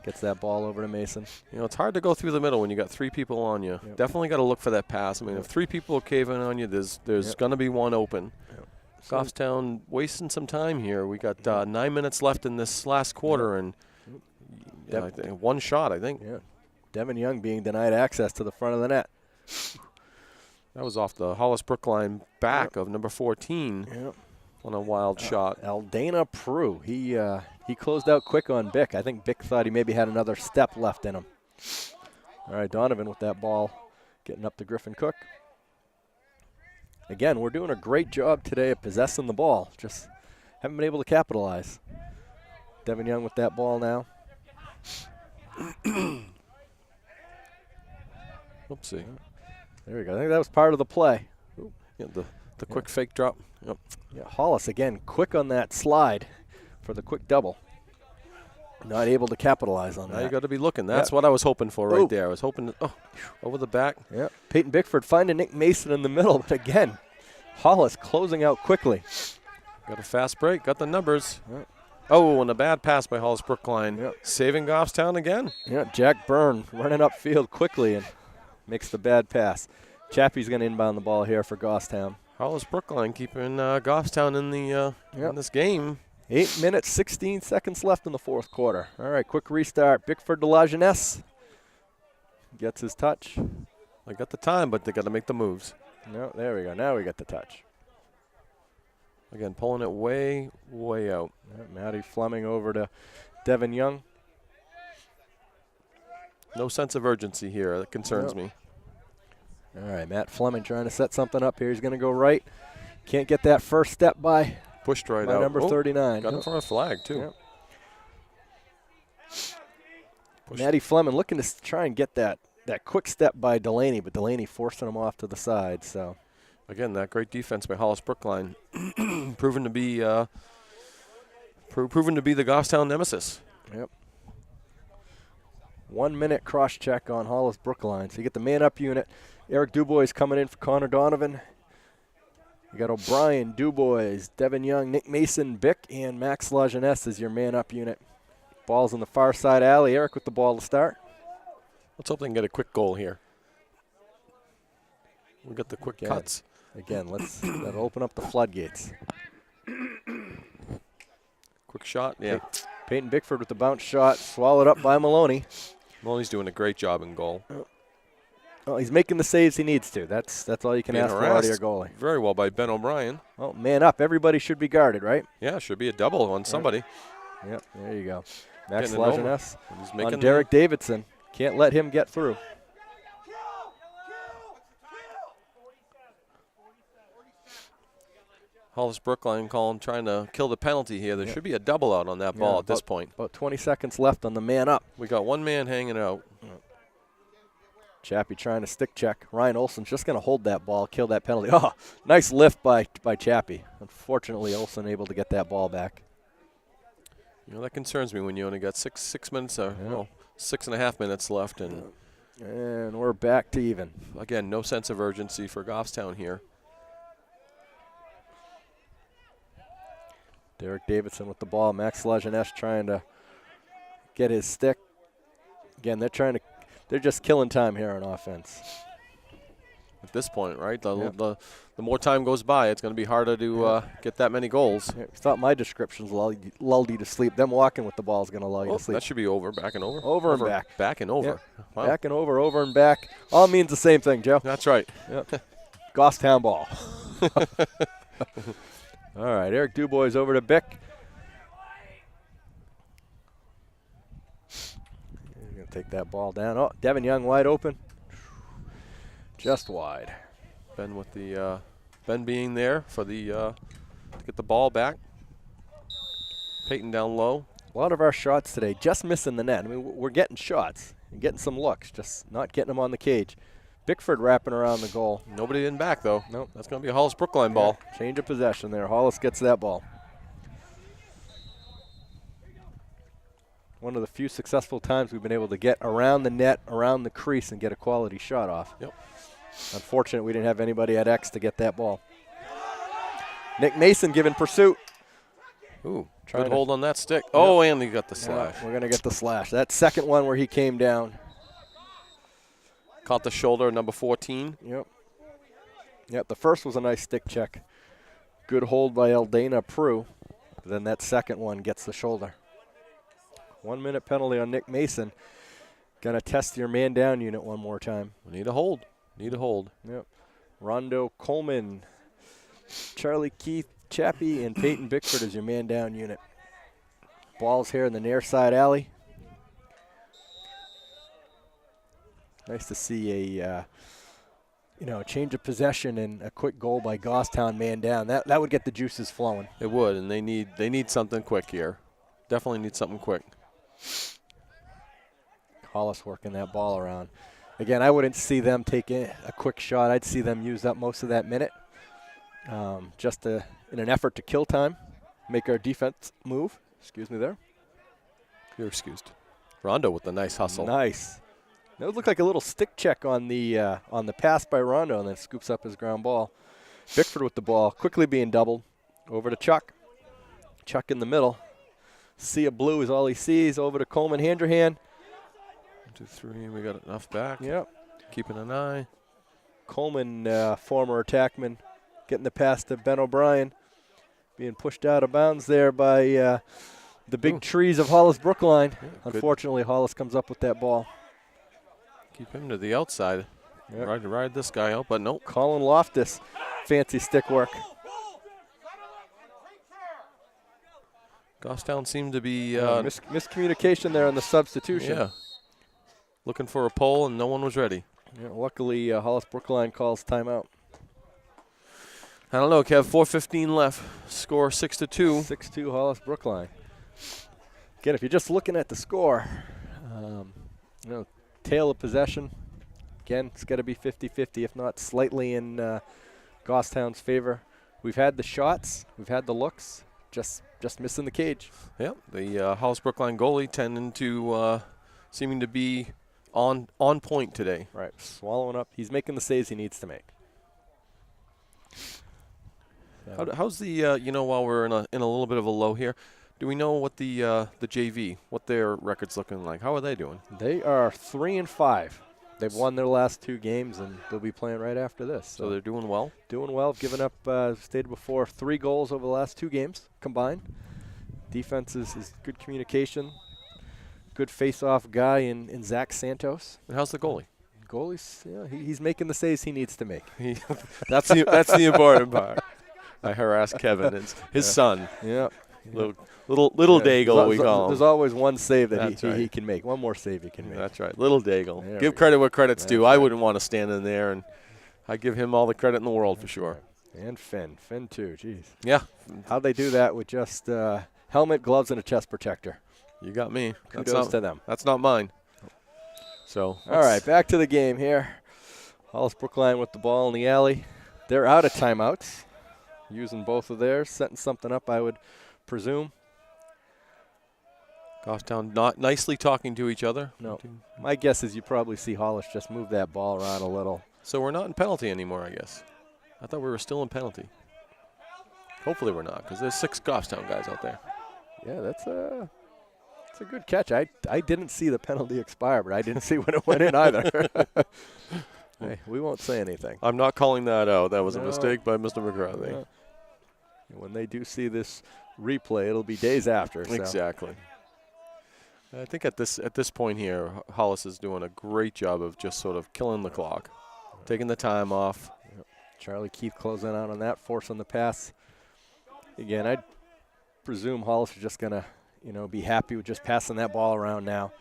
Gets that ball over to Mason. It's hard to go through the middle when you got 3 people on you. Yep. Definitely got to look for that pass. I mean, if 3 people are caving on you, there's going to be one open. Yep. Goffstown wasting some time here. We got 9 minutes left in this last quarter, and I think one shot, I think. Yeah. Devin Young being denied access to the front of the net. That was off the Hollis-Brookline back of number 14 on a wild shot. Aldana Prue, he He closed out quick on Bick. I think Bick thought he maybe had another step left in him. All right, Donovan with that ball, getting up to Griffin Cook. Again, we're doing a great job today of possessing the ball. Just haven't been able to capitalize. Devin Young with that ball now. Oopsie. There we go. I think that was part of the play. Yeah, the quick fake drop. Yep. Yeah, Hollis, again, quick on that slide for the quick double. Not able to capitalize on Now that. you got to be looking. That's what I was hoping for right there. I was hoping to, over the back. Yeah. Peyton Bickford finding Nick Mason in the middle, but again, Hollis closing out quickly. Got a fast break. Got the numbers. Yep. Oh, and a bad pass by Hollis-Brookline. Yep. Saving Goffstown again. Yeah, Jack Byrne running upfield quickly and makes the bad pass. Chappie's going to inbound the ball here for Goffstown. Hollis-Brookline keeping Goffstown in the in this game. 8 minutes, 16 seconds left in the fourth quarter. All right, quick restart. Bickford to LaJeunesse. Gets his touch. They got the time, but they got to make the moves. No, there we go. Now we got the touch. Again, pulling it way, way out. Matty Fleming over to Devin Young. No sense of urgency here. That concerns me. All right, Matt Fleming trying to set something up here. He's going to go right. Can't get that first step by. Pushed right out. Number 39. Got him for a flag, too. Matty Fleming looking to try and get that quick step by Delaney, but Delaney forcing him off to the side. So, again, that great defense by Hollis-Brookline, proven to be the Goffstown nemesis. Yep. 1 minute cross check on Hollis-Brookline. So you get the man up unit. Eric Dubois coming in for Connor Donovan. You got O'Brien, Dubois, Devin Young, Nick Mason, Bick, and Max LaJeunesse as your man up unit. Ball's in the far side alley. Eric with the ball to start. Let's hope they can get a quick goal here. We got the quick cuts. Again, that'll open up the floodgates. Quick shot, yeah. Peyton Bickford with the bounce shot, swallowed up by Maloney. Maloney's doing a great job in goal. Well, he's making the saves he needs to. That's all you can ask for out of your goalie. Very well by Ben O'Brien. Oh, man up. Everybody should be guarded, right? Yeah, should be a double on somebody. Yep, there you go. Max LaJeunesse on Derek Davidson. Can't let him get through. Hollis-Brookline trying to kill the penalty here. There should be a double out on that ball at this point. About 20 seconds left on the man up. We got one man hanging out. Chappie trying to stick check. Ryan Olson's just going to hold that ball, kill that penalty. Oh, nice lift by Chappie. Unfortunately, Olson able to get that ball back. You know, that concerns me when you only got six minutes, or 6.5 minutes left. And we're back to even. Again, no sense of urgency for Goffstown here. Derek Davidson with the ball. Max LaJeunesse trying to get his stick. Again, they're just killing time here on offense. At this point, right? The more time goes by, it's going to be harder to get that many goals. Yeah, thought my descriptions lulled you to sleep. Them walking with the ball is going to lull you to sleep. That should be over, back and over. Over and back. Back and over. Yeah. Wow. Back and over and back. All means the same thing, Joe. That's right. Yep. Goffstown ball. All right, Eric Dubois over to Bick. He's going to take that ball down. Oh, Devin Young wide open. Just wide. Ben with the Ben being there for the to get the ball back. Peyton down low. A lot of our shots today just missing the net. I mean, we're getting shots and getting some looks, just not getting them on the cage. Bickford wrapping around the goal. Nobody in back, though. Nope. That's going to be a Hollis-Brookline ball. Change of possession there. Hollis gets that ball. One of the few successful times we've been able to get around the net, around the crease, and get a quality shot off. Yep. Unfortunate we didn't have anybody at X to get that ball. Nick Mason giving pursuit. Ooh, good hold on that stick. Oh, and he got the slash. We're going to get the slash. That second one where he came down. Caught the shoulder, number 14. Yep, the first was a nice stick check. Good hold by Eldana Prue. Then that second one gets the shoulder. 1 minute penalty on Nick Mason. Gonna test your man down unit one more time. We need a hold. Yep. Rondo Coleman, Charlie Keith, Chappie, and Peyton Bickford is your man down unit. Ball's here in the near side alley. Nice to see a change of possession and a quick goal by Goffstown, man down. That would get the juices flowing. It would, and they need something quick here. Definitely need something quick. Hollis working that ball around. Again, I wouldn't see them take a quick shot. I'd see them use up most of that minute, just in an effort to kill time, make our defense move. Excuse me there. You're excused. Rondo with the nice hustle. Nice. That would look like a little stick check on the pass by Rondo, and then scoops up his ground ball. Bickford with the ball, quickly being doubled. Over to Chuck. Chuck in the middle. Sea of blue is all he sees. Over to Coleman Handrahan. 1, 2, 3. We got enough back. Yep. Keeping an eye. Coleman, former attackman, getting the pass to Ben O'Brien. Being pushed out of bounds there by the big trees of Hollis-Brookline. Yeah, unfortunately, Hollis comes up with that ball. Keep him to the outside. Yep. Ride this guy out, but nope. Colin Loftus, fancy stick work. Goffstown seemed to be miscommunication there on the substitution. Yeah. Looking for a pole, and no one was ready. Yeah, luckily, Hollis-Brookline calls timeout. I don't know, Kev. 4:15 left. Score 6-2. 6-2 Hollis-Brookline. Again, if you're just looking at the score, tail of possession. Again, it's got to be 50-50, if not slightly in Goffstown's favor. We've had the shots, we've had the looks, just missing the cage. Yep, the Hollis-Brookline goalie tending to seeming to be on point today. Right, swallowing up. He's making the saves he needs to make. How's the while we're in a little bit of a low here, do we know what the JV, what their record's looking like? How are they doing? They are 3-5. They've won their last 2 games, and they'll be playing right after this. So they're doing well? Doing well. Given up, as stated before, 3 goals over the last 2 games combined. Defense is good communication. Good face-off guy in Zach Santos. And how's the goalie? Goalie's, he's making the saves he needs to make. That's the important part. I harassed Kevin, his son. Yeah. Little Daigle, we call him. There's always one save that he can make. One more save he can make. That's right. Little Daigle. Give credit where credit's due. I wouldn't want to stand in there, and I give him all the credit in the world for sure. And Finn too. Jeez. Yeah. How'd they do that with just helmet, gloves, and a chest protector? You got me. Kudos to them. That's not mine. So. All right, back to the game here. Hollis-Brookline with the ball in the alley. They're out of timeouts. Using both of theirs, setting something up, I would presume. Goffstown not nicely talking to each other. No. My guess is you probably see Hollis just move that ball around a little. So we're not in penalty anymore, I guess. I thought we were still in penalty. Hopefully we're not, because there's 6 Goffstown guys out there. Yeah, that's a good catch. I didn't see the penalty expire, but I didn't see when it went in either. Hey, we won't say anything. I'm not calling that out. That was a mistake by Mr. McGrath. Yeah. When they do see this replay, it'll be days after. So. Exactly. I think at this point here, Hollis is doing a great job of just sort of killing the clock, taking the time off. Yep. Charlie Keith closing out on that, forcing the pass. Again, I'd presume Hollis is just going to, be happy with just passing that ball around now.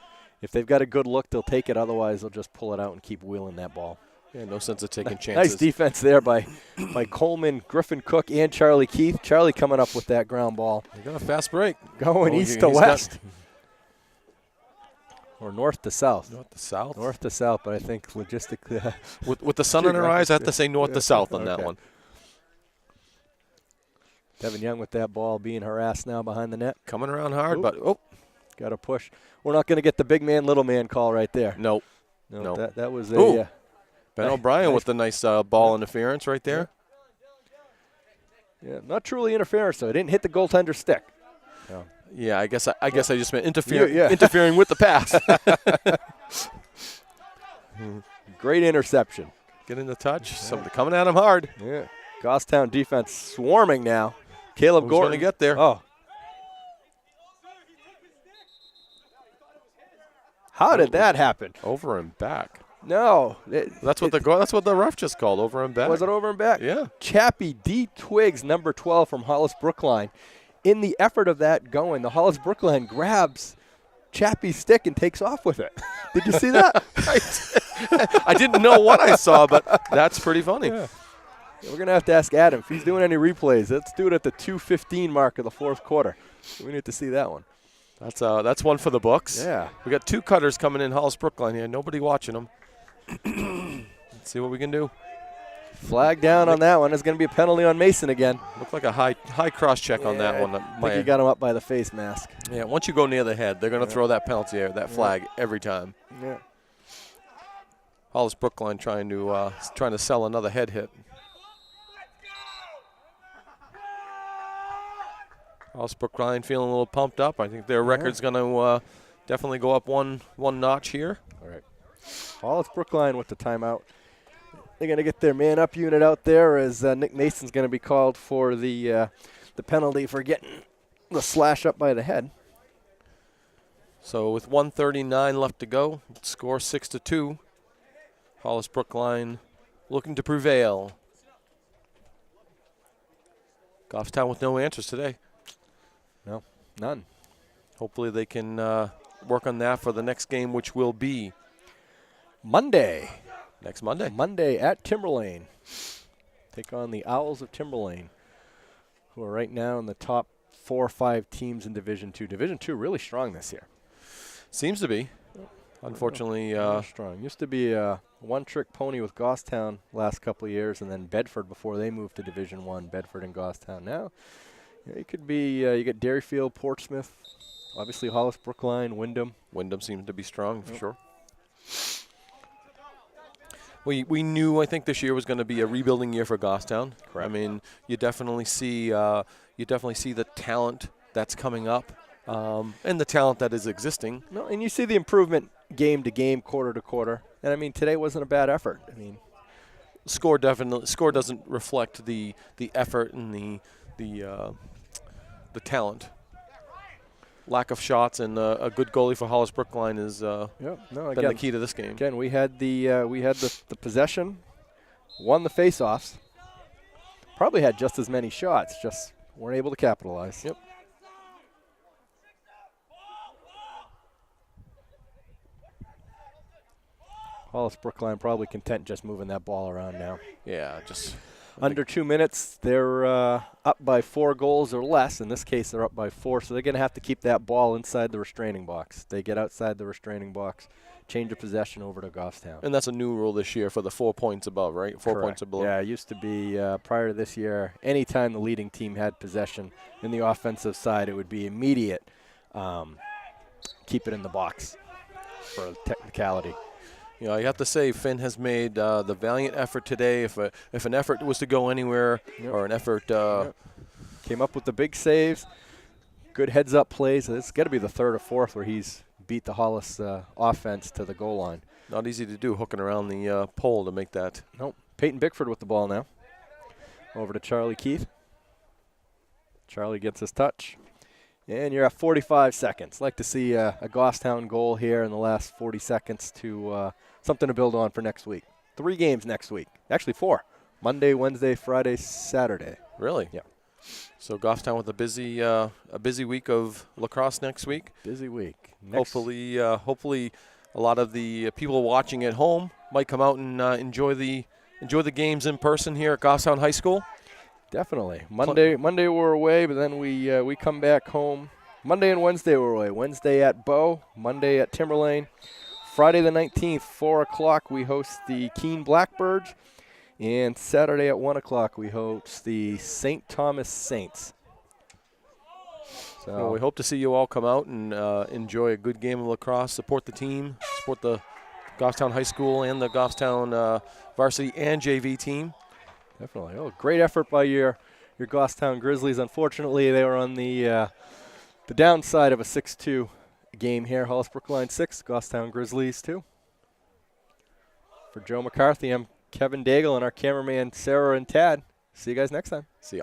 If they've got a good look, they'll take it. Otherwise, they'll just pull it out and keep wheeling that ball. Yeah, no sense of taking chances. Nice defense there by Coleman, Griffin Cook, and Charlie Keith. Charlie coming up with that ground ball. They got a fast break. Going east to west. Or north to south. North to south? North to south, but I think logistically. With the sun in our eyes, I have to say north to south on that one. Devin Young with that ball being harassed now behind the net. Coming around hard, but got to push. We're not going to get the big man, little man call right there. Nope. No. That was a Ben O'Brien with the nice ball interference right there. Yeah, not truly interference, though. It didn't hit the goaltender's stick. No. Yeah, I guess I just meant interfering with the pass. Great interception. Getting the touch. Somebody coming at him hard. Yeah. Goffstown defense swarming now. Caleb Gordon. Going to get there. Oh. How did that happen? Over and back. No. That's what the ref just called, over and back. Was it over and back? Yeah. Chappie D. Twiggs, number 12 from Hollis-Brookline. in the effort of that going, the Hollis-Brookline grabs Chappie's stick and takes off with it. Did you see that? I didn't know what I saw, but that's pretty funny. Yeah. We're going to have to ask Adam if he's doing any replays. Let's do it at the 2:15 mark of the fourth quarter. We need to see that one. That's one for the books. Yeah. We got 2 cutters coming in Hollis-Brookline here. Nobody watching them. Let's see what we can do. Flag down on that one. There's going to be a penalty on Mason again. Looked like a high cross check on that one. I think he got him up by the face mask. Yeah, once you go near the head, they're going to throw that penalty or that flag every time. Yeah. Hollis-Brookline trying to sell another head hit. Hollis-Brookline feeling a little pumped up. I think their record's going to definitely go up one notch here. All right. Hollis-Brookline with the timeout. They're going to get their man-up unit out there as Nick Mason's going to be called for the penalty for getting the slash up by the head. So with 1:39 left to go, score 6-2. Hollis-Brookline looking to prevail. Goffstown with no answers today. No, none. Hopefully they can work on that for the next game, which will be Monday. Next Monday. Monday at Timberlane. Take on the Owls of Timberlane, who are right now in the top 4 or 5 teams in Division II. Division II really strong this year. Seems to be. Unfortunately. Strong. Used to be a one-trick pony with Goffstown last couple of years, and then Bedford before they moved to Division I, Bedford and Goffstown. Now, it could be, you get Derryfield, Portsmouth, obviously Hollis-Brookline, Wyndham. Wyndham seems to be strong for sure. We knew, I think, this year was going to be a rebuilding year for Goffstown. Correct. I mean, you definitely see the talent that's coming up, and the talent that is existing. No, and you see the improvement game to game, quarter to quarter. And I mean, today wasn't a bad effort. I mean, score doesn't reflect the effort and the talent. Lack of shots and a good goalie for Hollis-Brookline is been the key to this game. Again, we had the possession, won the faceoffs, probably had just as many shots, just weren't able to capitalize. Yep. Hollis-Brookline probably content just moving that ball around now. Yeah, just under 2 minutes, they're up by 4 goals or less. In this case, they're up by 4, so they're going to have to keep that ball inside the restraining box. They get outside the restraining box, change of possession over to Goffstown. And that's a new rule this year for the 4 points above, right? 4 points above. Yeah, it used to be prior to this year, anytime the leading team had possession in the offensive side, it would be immediate keep it in the box for a technicality. You know, you have to say Finn has made the valiant effort today. If an effort was to go anywhere, or an effort came up with the big saves, good heads-up plays. It's got to be the 3rd or 4th where he's beat the Hollis offense to the goal line. Not easy to do, hooking around the pole to make that. Nope. Peyton Bickford with the ball now. Over to Charlie Keith. Charlie gets his touch. And you're at 45 seconds. Like to see a Goffstown goal here in the last 40 seconds to something to build on for next week. 3 games next week. Actually 4. Monday, Wednesday, Friday, Saturday. Really? Yeah. So Goffstown with a busy week of lacrosse next week. Busy week. Hopefully a lot of the people watching at home might come out and enjoy the games in person here at Goffstown High School. Definitely. Monday we're away, but then we come back home. Monday and Wednesday we're away. Wednesday at Bow, Monday at Timberlane. Friday the 19th, 4 o'clock, we host the Keene Blackbirds. And Saturday at 1 o'clock, we host the St. Thomas Saints. So well, we hope to see you all come out and enjoy a good game of lacrosse, support the team, support the Goffstown High School and the Goffstown varsity and JV team. Definitely. Oh, great effort by your Goffstown Grizzlies. Unfortunately, they were on the downside of a 6-2 game here. Hollis-Brookline 6, Goffstown Grizzlies 2. For Joe McCarthy, I'm Kevin Daigle and our cameraman Sarah and Tad. See you guys next time. See ya.